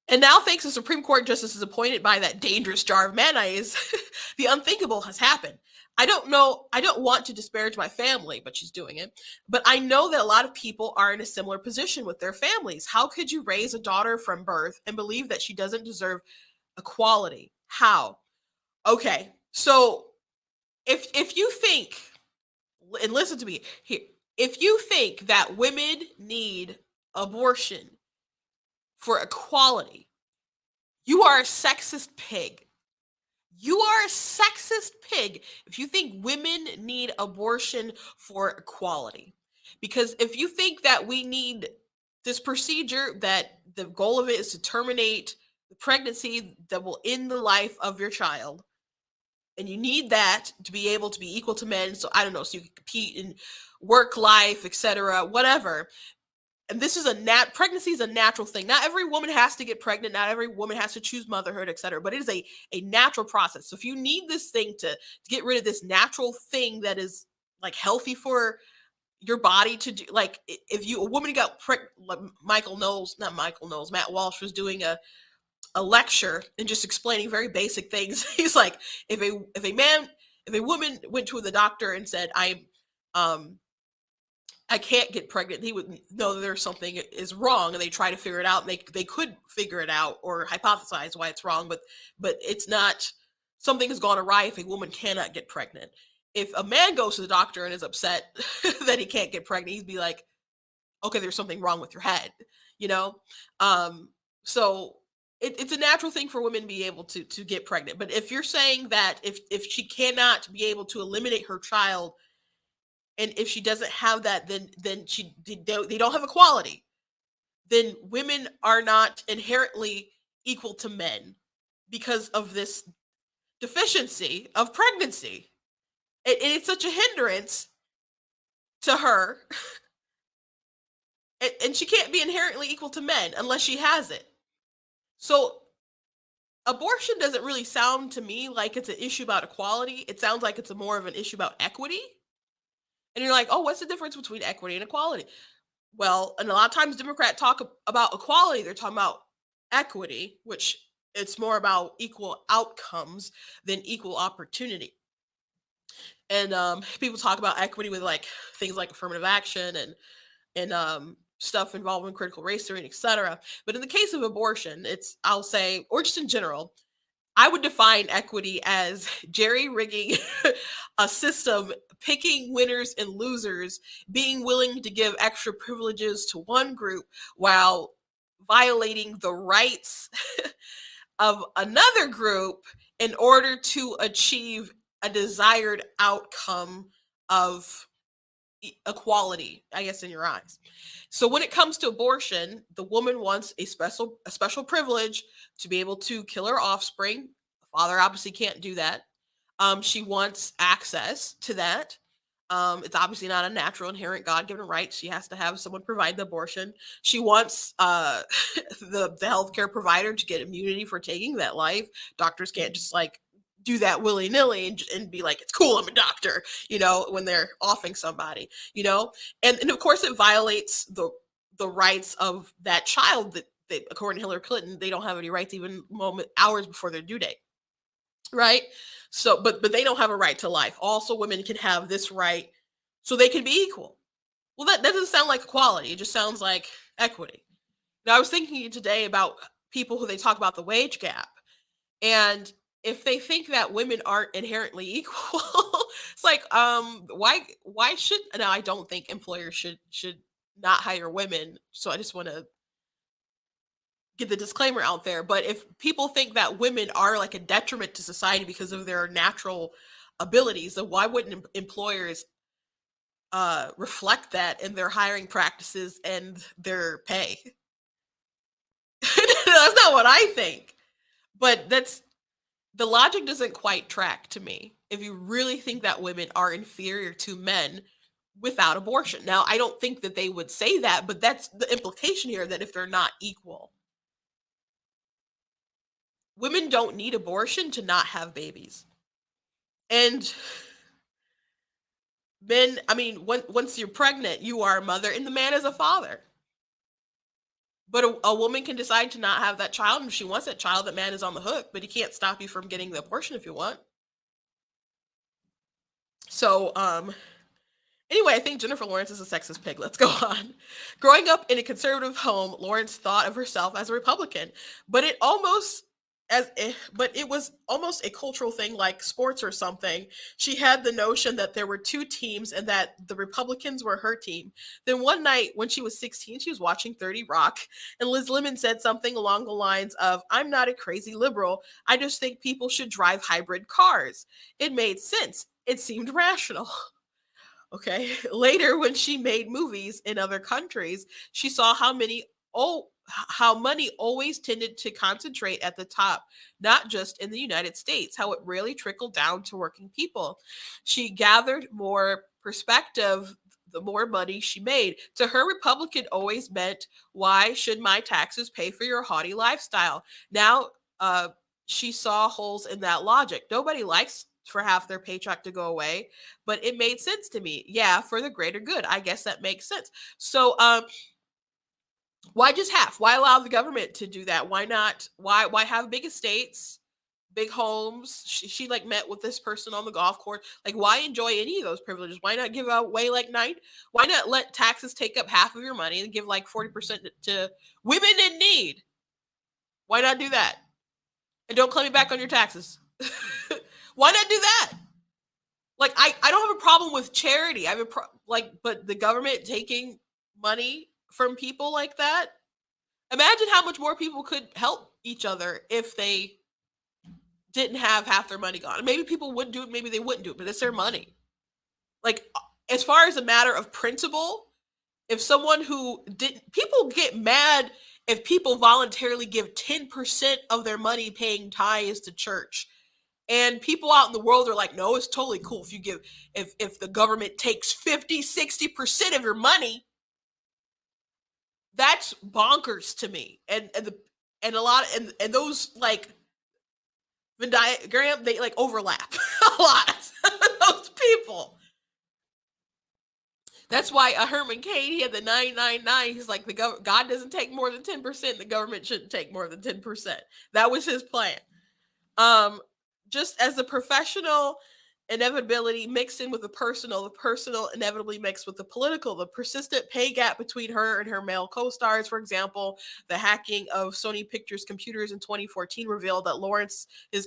And now, thanks to Supreme Court justices appointed by that dangerous jar of mayonnaise, the unthinkable has happened. I don't know, I don't want to disparage my family, but she's doing it. But I know that a lot of people are in a similar position with their families. How could you raise a daughter from birth and believe that she doesn't deserve equality? How? Okay. So if you think, and listen to me here, if you think that women need abortion for equality, you are a sexist pig. You are a sexist pig if you think women need abortion for equality. Because if you think that we need this procedure, that the goal of it is to terminate the pregnancy that will end the life of your child, and you need that to be able to be equal to men, so I don't know, so you can compete in work life, etc., whatever. And this is pregnancy is a natural thing. Not every woman has to get pregnant. Not every woman has to choose motherhood, etc. But it is a natural process. So if you need this thing to get rid of this natural thing that is like healthy for your body to do, like if a woman got pregnant, like Matt Walsh was doing a lecture and just explaining very basic things. He's like, if a woman went to the doctor and said, I can't get pregnant, he would know that there's something is wrong, and they try to figure it out. And they could figure it out or hypothesize why it's wrong, but it's not, something has gone awry if a woman cannot get pregnant. If a man goes to the doctor and is upset that he can't get pregnant, he'd be like, okay, there's something wrong with your head, you know? So it's a natural thing for women to be able to get pregnant. But if you're saying that if she cannot be able to eliminate her child, and if she doesn't have that, then they don't have equality, then women are not inherently equal to men because of this deficiency of pregnancy. And it's such a hindrance to her. And she can't be inherently equal to men unless she has it. So abortion doesn't really sound to me like it's an issue about equality. It sounds like it's more of an issue about equity. And you're like, oh, what's the difference between equity and equality? Well, and a lot of times Democrats talk about equality, they're talking about equity, which it's more about equal outcomes than equal opportunity. And people talk about equity with like things like affirmative action and stuff involving critical race theory, etc. But in the case of abortion, I'll say, or just in general, I would define equity as jerry rigging a system, picking winners and losers, being willing to give extra privileges to one group while violating the rights of another group in order to achieve a desired outcome of equality, I guess, in your eyes. So when it comes to abortion, the woman wants a special privilege to be able to kill her offspring. The father obviously can't do that. She wants access to that. It's obviously not a natural, inherent, God-given right. She has to have someone provide the abortion. She wants the healthcare provider to get immunity for taking that life. Doctors can't just like do that willy-nilly and be like, it's cool, I'm a doctor, when they're offing somebody, and of course it violates the rights of that child that according to Hillary Clinton, they don't have any rights even hours before their due date. Right. So, but they don't have a right to life. Also, women can have this right so they can be equal. Well, that doesn't sound like equality. It just sounds like equity. Now, I was thinking today about people who they talk about the wage gap. And if they think that women aren't inherently equal, it's like, why should, now I don't think employers should not hire women. So I just want to get the disclaimer out there. But if people think that women are like a detriment to society because of their natural abilities, then why wouldn't employers reflect that in their hiring practices and their pay? That's not what I think. But the logic doesn't quite track to me if you really think that women are inferior to men without abortion. Now, I don't think that they would say that, but that's the implication here, that if they're not equal. Women don't need abortion to not have babies. And men, I mean, once you're pregnant, you are a mother and the man is a father. But a woman can decide to not have that child, and if she wants that child, that man is on the hook, but he can't stop you from getting the abortion if you want. So, anyway, I think Jennifer Lawrence is a sexist pig. Let's go on. Growing up in a conservative home, Lawrence thought of herself as a Republican, but but it was almost a cultural thing like sports or something. She had the notion that there were two teams and that the Republicans were her team. Then one night when she was 16, she was watching 30 Rock, and Liz Lemon said something along the lines of, "I'm not a crazy liberal. I just think people should drive hybrid cars." It made sense. It seemed rational. Okay. Later, when she made movies in other countries, she saw how money always tended to concentrate at the top, not just in the United States, how it rarely trickled down to working people. She gathered more perspective the more money she made. To her, Republican always meant, why should my taxes pay for your haughty lifestyle? Now, she saw holes in that logic. Nobody likes for half their paycheck to go away, but it made sense to me. Yeah, for the greater good. I guess that makes sense. So, why just half? Why allow the government to do that? Why not? Why have big estates, big homes? She like met with this person on the golf course. Like, why enjoy any of those privileges? Why not give away like nine? Why not let taxes take up half of your money and give like 40% to women in need? Why not do that? And don't claim it back on your taxes. Why not do that? Like, I don't have a problem with charity. I have but the government taking money from people like that. Imagine how much more people could help each other if they didn't have half their money gone. Maybe people would do it, maybe they wouldn't do it, but it's their money. Like, as far as a matter of principle, if someone who didn't, people get mad if people voluntarily give 10% of their money paying tithes to church. And people out in the world are like, no, it's totally cool if you give, if the government takes 50-60% of your money. That's bonkers to me. And a lot, and those like Venn diagram, they like overlap a lot. Those people. That's why Herman Cain, he had the 999. He's like, God doesn't take more than 10%. The government shouldn't take more than 10%. That was his plan. Just as the professional inevitability mixed in with the personal inevitably mixed with the political. The persistent pay gap between her and her male co-stars, for example, the hacking of Sony Pictures computers in 2014 revealed that Lawrence's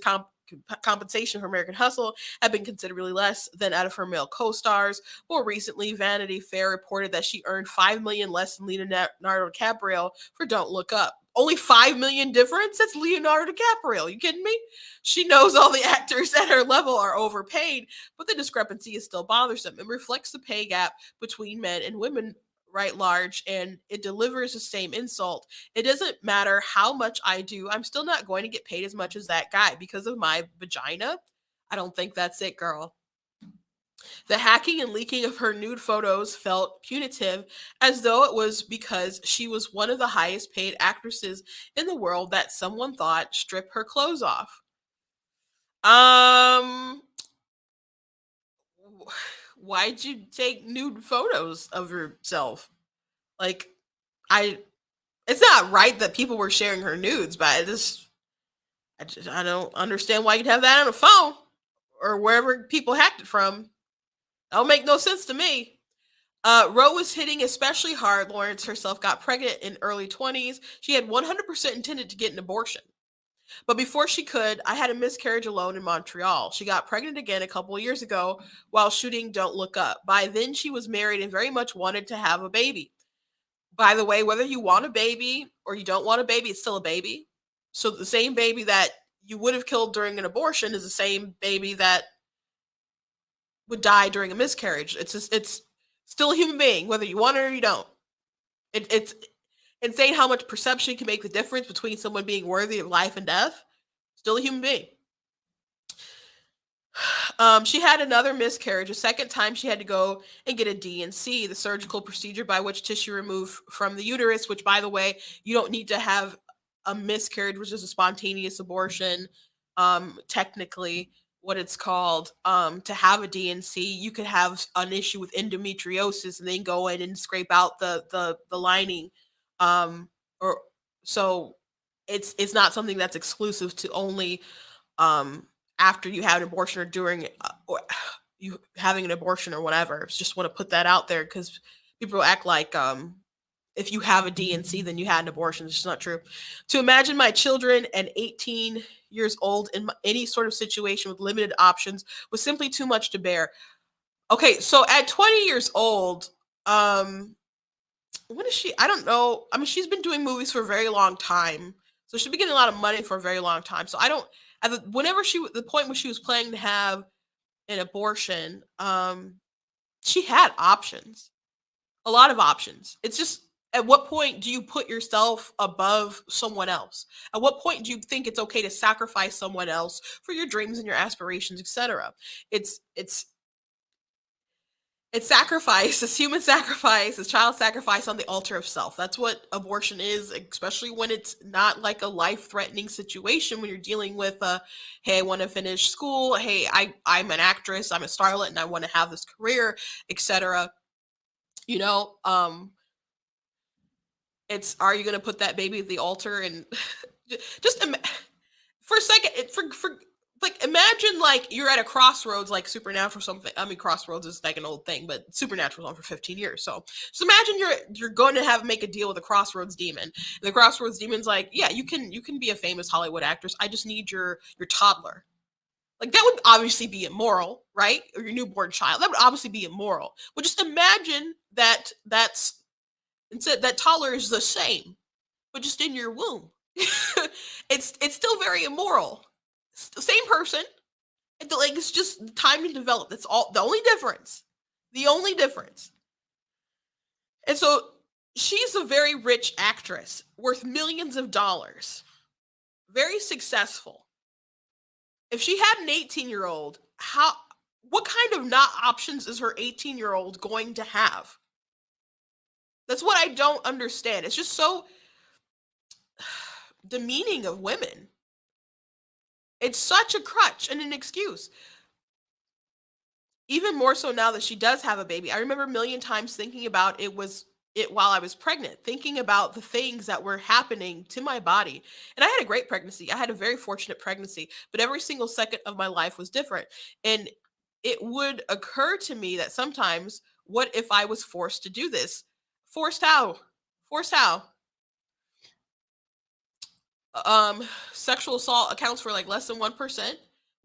compensation for American Hustle had been considerably less than that of her male co-stars. More recently, Vanity Fair reported that she earned $5 million less than Leonardo DiCaprio for Don't Look Up. Only $5 million difference? That's Leonardo DiCaprio. You kidding me? She knows all the actors at her level are overpaid, but the discrepancy is still bothersome. It reflects the pay gap between men and women right large, and it delivers the same insult. It doesn't matter how much I do, I'm still not going to get paid as much as that guy because of my vagina. I don't think that's it, girl. The hacking and leaking of her nude photos felt punitive, as though it was because she was one of the highest paid actresses in the world that someone thought strip her clothes off. Why'd you take nude photos of yourself? Like, it's not right that people were sharing her nudes, but I don't understand why you'd have that on a phone or wherever people hacked it from. That don't make no sense to me. Roe was hitting especially hard. Lawrence herself got pregnant in early 20s. She had 100% intended to get an abortion. But before she could, I had a miscarriage alone in Montreal. She got pregnant again a couple of years ago while shooting Don't Look Up. By then, she was married and very much wanted to have a baby. By the way, whether you want a baby or you don't want a baby, it's still a baby. So the same baby that you would have killed during an abortion is the same baby that would die during a miscarriage. It's still a human being, whether you want it or you don't. It's insane how much perception can make the difference between someone being worthy of life and death. Still a human being. She had another miscarriage. A second time, she had to go and get a D&C, the surgical procedure by which tissue removed from the uterus, which, by the way, you don't need to have a miscarriage, which is a spontaneous abortion, technically what it's called, to have a D&C. You could have an issue with endometriosis and then go in and scrape out the lining. Or so it's not something that's exclusive to only after you have an abortion or during or you having an abortion or whatever. Just want to put that out there because people act like if you have a DNC, then you had an abortion. It's just not true. To imagine my children and 18 years old in any sort of situation with limited options was simply too much to bear. Okay, so at 20 years old, when is she? I don't know. I mean, she's been doing movies for a very long time, so she's been getting a lot of money for a very long time. So I don't. Whenever the point when she was planning to have an abortion, she had options, a lot of options. It's just at what point do you put yourself above someone else? At what point do you think it's okay to sacrifice someone else for your dreams and your aspirations, etc.? It's sacrifice, it's human sacrifice, it's child sacrifice on the altar of self. That's what abortion is, especially when it's not like a life-threatening situation when you're dealing with hey, I want to finish school, hey, I'm an actress, I'm a starlet, and I want to have this career, etc. You know, it's, are you going to put that baby at the altar? And just for a second, for like, imagine like you're at a crossroads, like Supernatural something. I mean, Crossroads is like an old thing, but Supernatural's on for 15 years. So just imagine you're going to make a deal with a crossroads demon. And the crossroads demon's like, yeah, you can be a famous Hollywood actress. I just need your toddler. Like, that would obviously be immoral, right? Or your newborn child. That would obviously be immoral. But just imagine that's instead that toddler is the same, but just in your womb. It's still very immoral. It's the same person. Like, it's just time to develop. That's all. The only difference. The only difference. And so she's a very rich actress, worth millions of dollars, very successful. If she had an 18-year-old, what kind of not options is her 18-year-old going to have? That's what I don't understand. It's just so demeaning of women. It's such a crutch and an excuse. Even more so now that she does have a baby. I remember a million times thinking about it while I was pregnant, thinking about the things that were happening to my body. And I had a great pregnancy. I had a very fortunate pregnancy, but every single second of my life was different. And it would occur to me that sometimes, what if I was forced to do this? Forced how? Forced how? Sexual assault accounts for like less than 1%.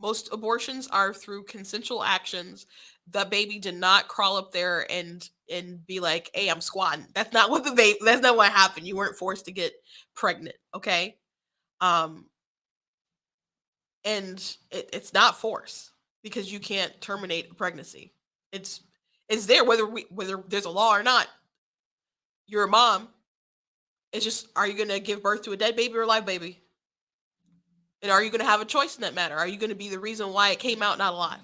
Most abortions are through consensual actions. The baby did not crawl up there and be like, "Hey, I'm squatting." That's not what that's not what happened. You weren't forced to get pregnant, okay? And it's not force, because you can't terminate a pregnancy. It's there whether there's a law or not. You're a mom. It's just, are you going to give birth to a dead baby or a live baby? And are you going to have a choice in that matter? Are you going to be the reason why it came out not alive?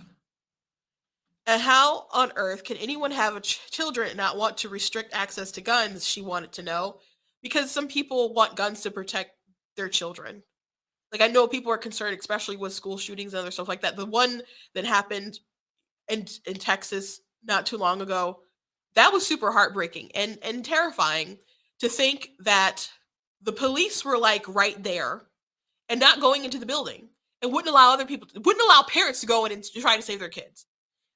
And how on earth can anyone have children and not want to restrict access to guns, she wanted to know, because some people want guns to protect their children. Like, I know people are concerned, especially with school shootings and other stuff like that. The one that happened in Texas not too long ago, that was super heartbreaking and terrifying, to think that the police were like right there and not going into the building, and wouldn't allow parents to go in and try to save their kids.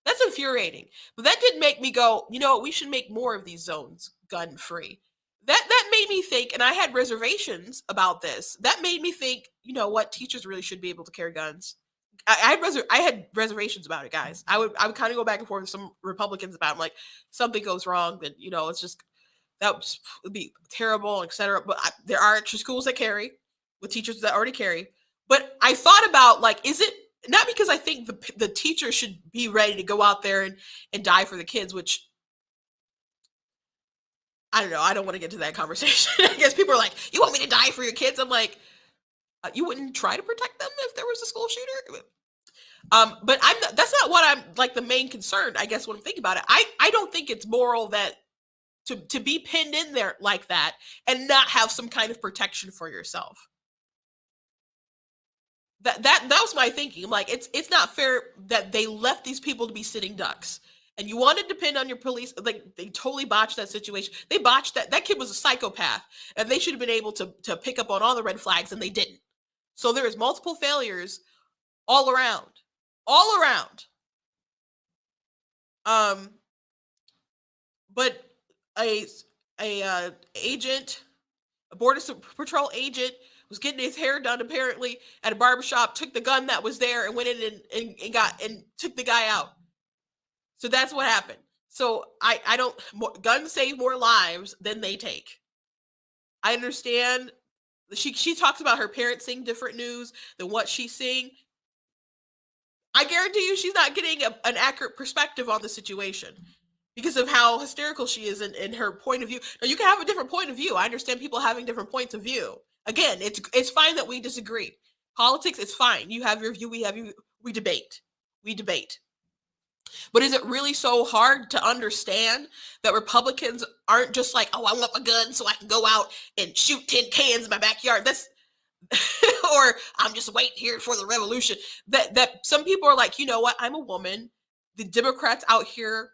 That's infuriating. But that did make me go, we should make more of these zones gun free. That made me think, and I had reservations about this. That made me think, what, teachers really should be able to carry guns. I had reservations about it, guys. I would kind of go back and forth with some Republicans about it. I'm like, something goes wrong, then it's just, that would be terrible, etc. But there are extra schools that carry, with teachers that already carry. But I thought about, like, is it not because I think the teacher should be ready to go out there and die for the kids, which I don't know. I don't want to get to that conversation. I guess people are like, you want me to die for your kids? I'm like, you wouldn't try to protect them if there was a school shooter? But that's not what I'm, like, the main concern, I guess, when I'm thinking about it. I don't think it's moral that to be pinned in there like that and not have some kind of protection for yourself. That was my thinking. I'm like, it's not fair that they left these people to be sitting ducks. And you want to depend on your police. Like, they totally botched that situation. They botched that. That kid was a psychopath, and they should have been able to pick up on all the red flags, and they didn't. So there is multiple failures all around. Um, but a agent, a border patrol agent, was getting his hair done apparently at a barbershop, took the gun that was there and went in and took the guy out. So that's what happened. So I don't, guns save more lives than they take. I understand. She talks about her parents seeing different news than what she's seeing. I guarantee you she's not getting an accurate perspective on the situation because of how hysterical she is in her point of view. Now, you can have a different point of view. I understand people having different points of view. Again, it's fine that we disagree. Politics, it's fine. You have your view, we have you, we debate. We debate. But is it really so hard to understand that Republicans aren't just like, oh, I want a gun so I can go out and shoot 10 cans in my backyard? That's or I'm just waiting here for the revolution. That some people are like, you know what? I'm a woman. The Democrats out here,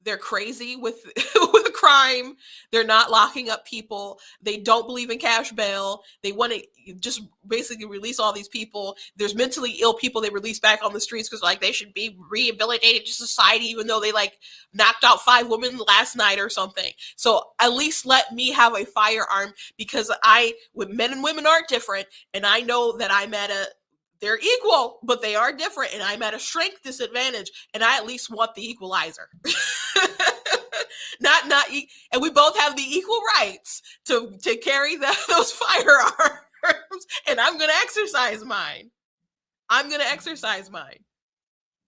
they're crazy with with the crime. They're not locking up people. They don't believe in cash bail. They want to just basically release all these people. There's mentally ill people they release back on the streets because like they should be rehabilitated to society, even though they like knocked out 5 women last night or something. So at least let me have a firearm because men and women are different, and I know that they're equal, but they are different, and I'm at a strength disadvantage, and I at least want the equalizer. And we both have the equal rights to carry those firearms, and I'm going to exercise mine.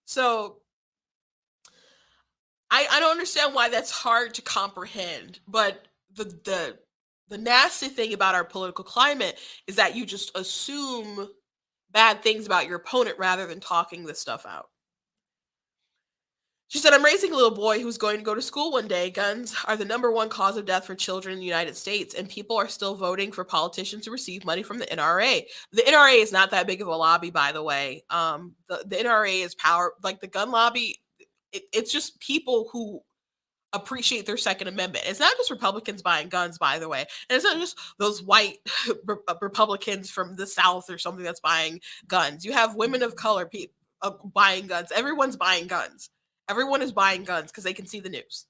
So I don't understand why that's hard to comprehend, but the nasty thing about our political climate is that you just assume bad things about your opponent rather than talking this stuff out. She said, I'm raising a little boy who's going to go to school one day. Guns are the #1 cause of death for children in the United States, and people are still voting for politicians to receive money from the NRA. The NRA is not that big of a lobby, by the way. The NRA is power, like the gun lobby. It's just people who appreciate their Second Amendment. It's not just Republicans buying guns, by the way. And it's not just those white Republicans from the South or something that's buying guns. You have women of color buying guns. Everyone's buying guns. Everyone is buying guns because they can see the news.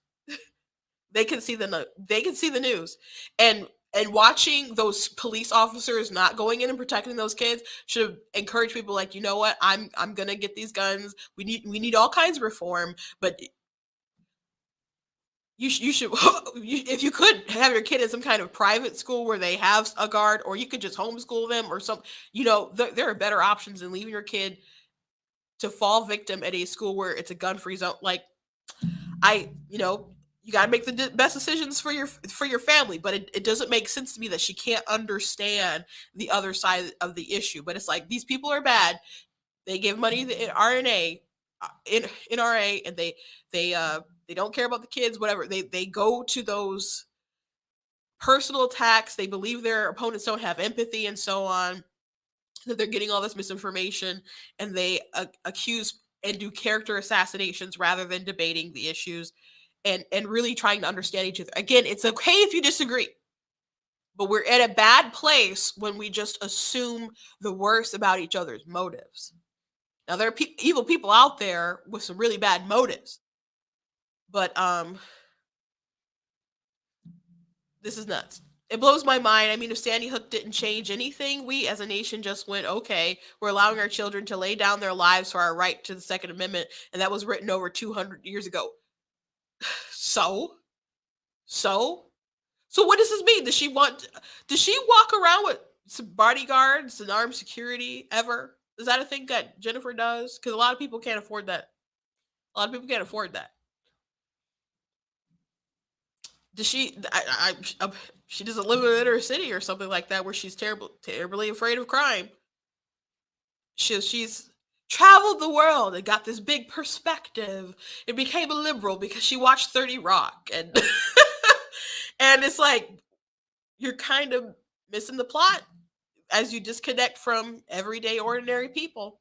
They can see the news. And watching those police officers not going in and protecting those kids should encourage people like, you know what, I'm gonna get these guns. We need all kinds of reform, but you should if you could have your kid in some kind of private school where they have a guard, or you could just homeschool them or something. There are better options than leaving your kid to fall victim at a school where it's a gun-free zone. Like, you got to make the best decisions for your family, but it doesn't make sense to me that she can't understand the other side of the issue. But it's like, these people are bad. They give money to the NRA, and they don't care about the kids, whatever. They go to those personal attacks. They believe their opponents don't have empathy and so on, that they're getting all this misinformation, and they accuse and do character assassinations rather than debating the issues and really trying to understand each other. Again, it's okay if you disagree, but we're at a bad place when we just assume the worst about each other's motives. Now, there are evil people out there with some really bad motives, but this is nuts. It blows my mind. I mean, if Sandy Hook didn't change anything, we as a nation just went, okay, we're allowing our children to lay down their lives for our right to the Second Amendment, and that was written over 200 years ago. So what does this mean? Does she walk around with some bodyguards and armed security ever? Is that a thing that Jennifer does? Because a lot of people can't afford that. Does she? She doesn't live in an inner city or something like that where she's terribly afraid of crime. She's traveled the world and got this big perspective and became a liberal because she watched 30 Rock, and and it's like, you're kind of missing the plot as you disconnect from everyday ordinary people.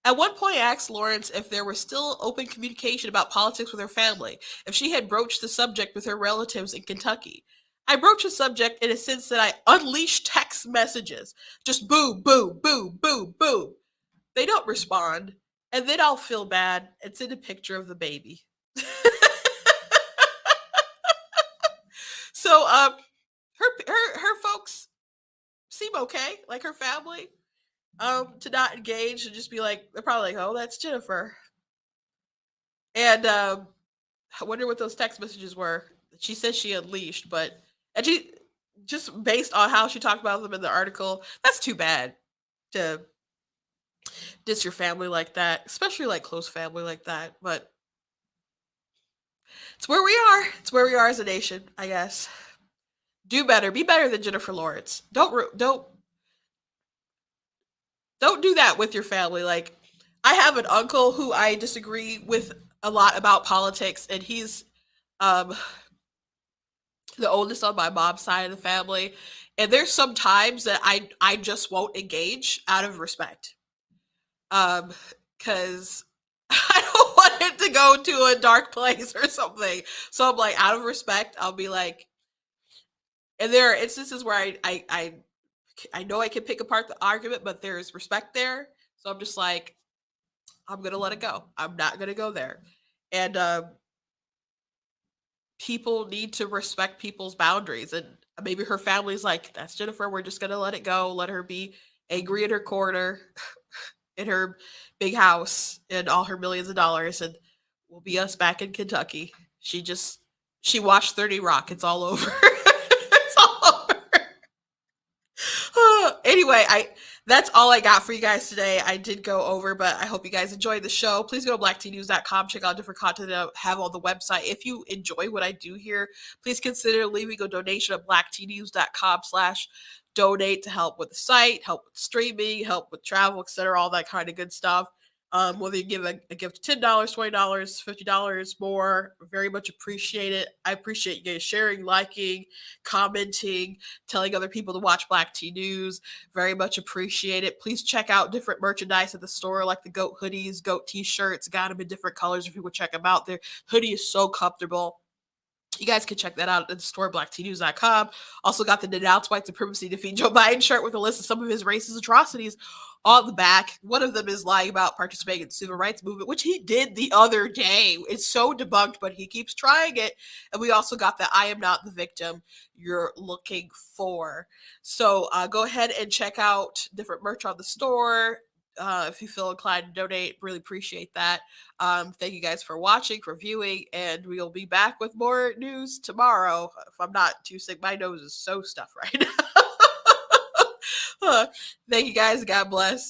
At one point, I asked Lawrence if there was still open communication about politics with her family, if she had broached the subject with her relatives in Kentucky. I broached the subject in a sense that I unleashed text messages. Just boo, boo, boo, boo, boo. They don't respond. And then I'll feel bad and send a picture of the baby. So her folks seem okay, like her family, to not engage and just be like, they're probably like, oh, that's Jennifer. And I wonder what those text messages were. She said she unleashed, and she just based on how she talked about them in the article, that's too bad to diss your family like that, especially like close family like that. But it's where we are. It's where we are as a nation, I guess. Do better. Be better than Jennifer Lawrence. Don't do that with your family. Like, I have an uncle who I disagree with a lot about politics, and he's um the oldest on my mom's side of the family. And there's some times that I just won't engage out of respect. Because I don't want it to go to a dark place or something. So I'm like, out of respect, I'll be like, and there are instances where I know I can pick apart the argument, but there's respect there. So I'm just like, I'm gonna let it go. I'm not gonna go there. And people need to respect people's boundaries. And maybe her family's like, that's Jennifer. We're just gonna let it go. Let her be angry in her corner, in her big house, and all her millions of dollars, and we'll be us back in Kentucky. She watched 30 Rock. It's all over. It's all over. Anyway, that's all I got for you guys today. I did go over, but I hope you guys enjoyed the show. Please go to blacktnews.com, check out different content that I have on the website. If you enjoy what I do here, please consider leaving a donation at blacktnews.com/donate to help with the site, help with streaming, help with travel, etc., all that kind of good stuff. Whether you give a gift of $10, $20, $50 more, very much appreciate it. I appreciate you guys sharing, liking, commenting, telling other people to watch Black Tea News. Very much appreciate it. Please check out different merchandise at the store, like the goat hoodies, goat t-shirts. Got them in different colors if you would check them out. Their hoodie is so comfortable. You guys can check that out at the store, blacktnews.com. Also got the Denounce White Supremacy Defeat Joe Biden shirt with a list of some of his racist atrocities on the back. One of them is lying about participating in the civil rights movement, which he did the other day. It's so debunked, but he keeps trying it. And we also got the I am not the victim you're looking for. So go ahead and check out different merch on the store. If you feel inclined to donate, really appreciate that. Thank you guys for watching, for viewing, and we'll be back with more news tomorrow. If I'm not too sick, my nose is so stuffed right now. Thank you guys. God bless.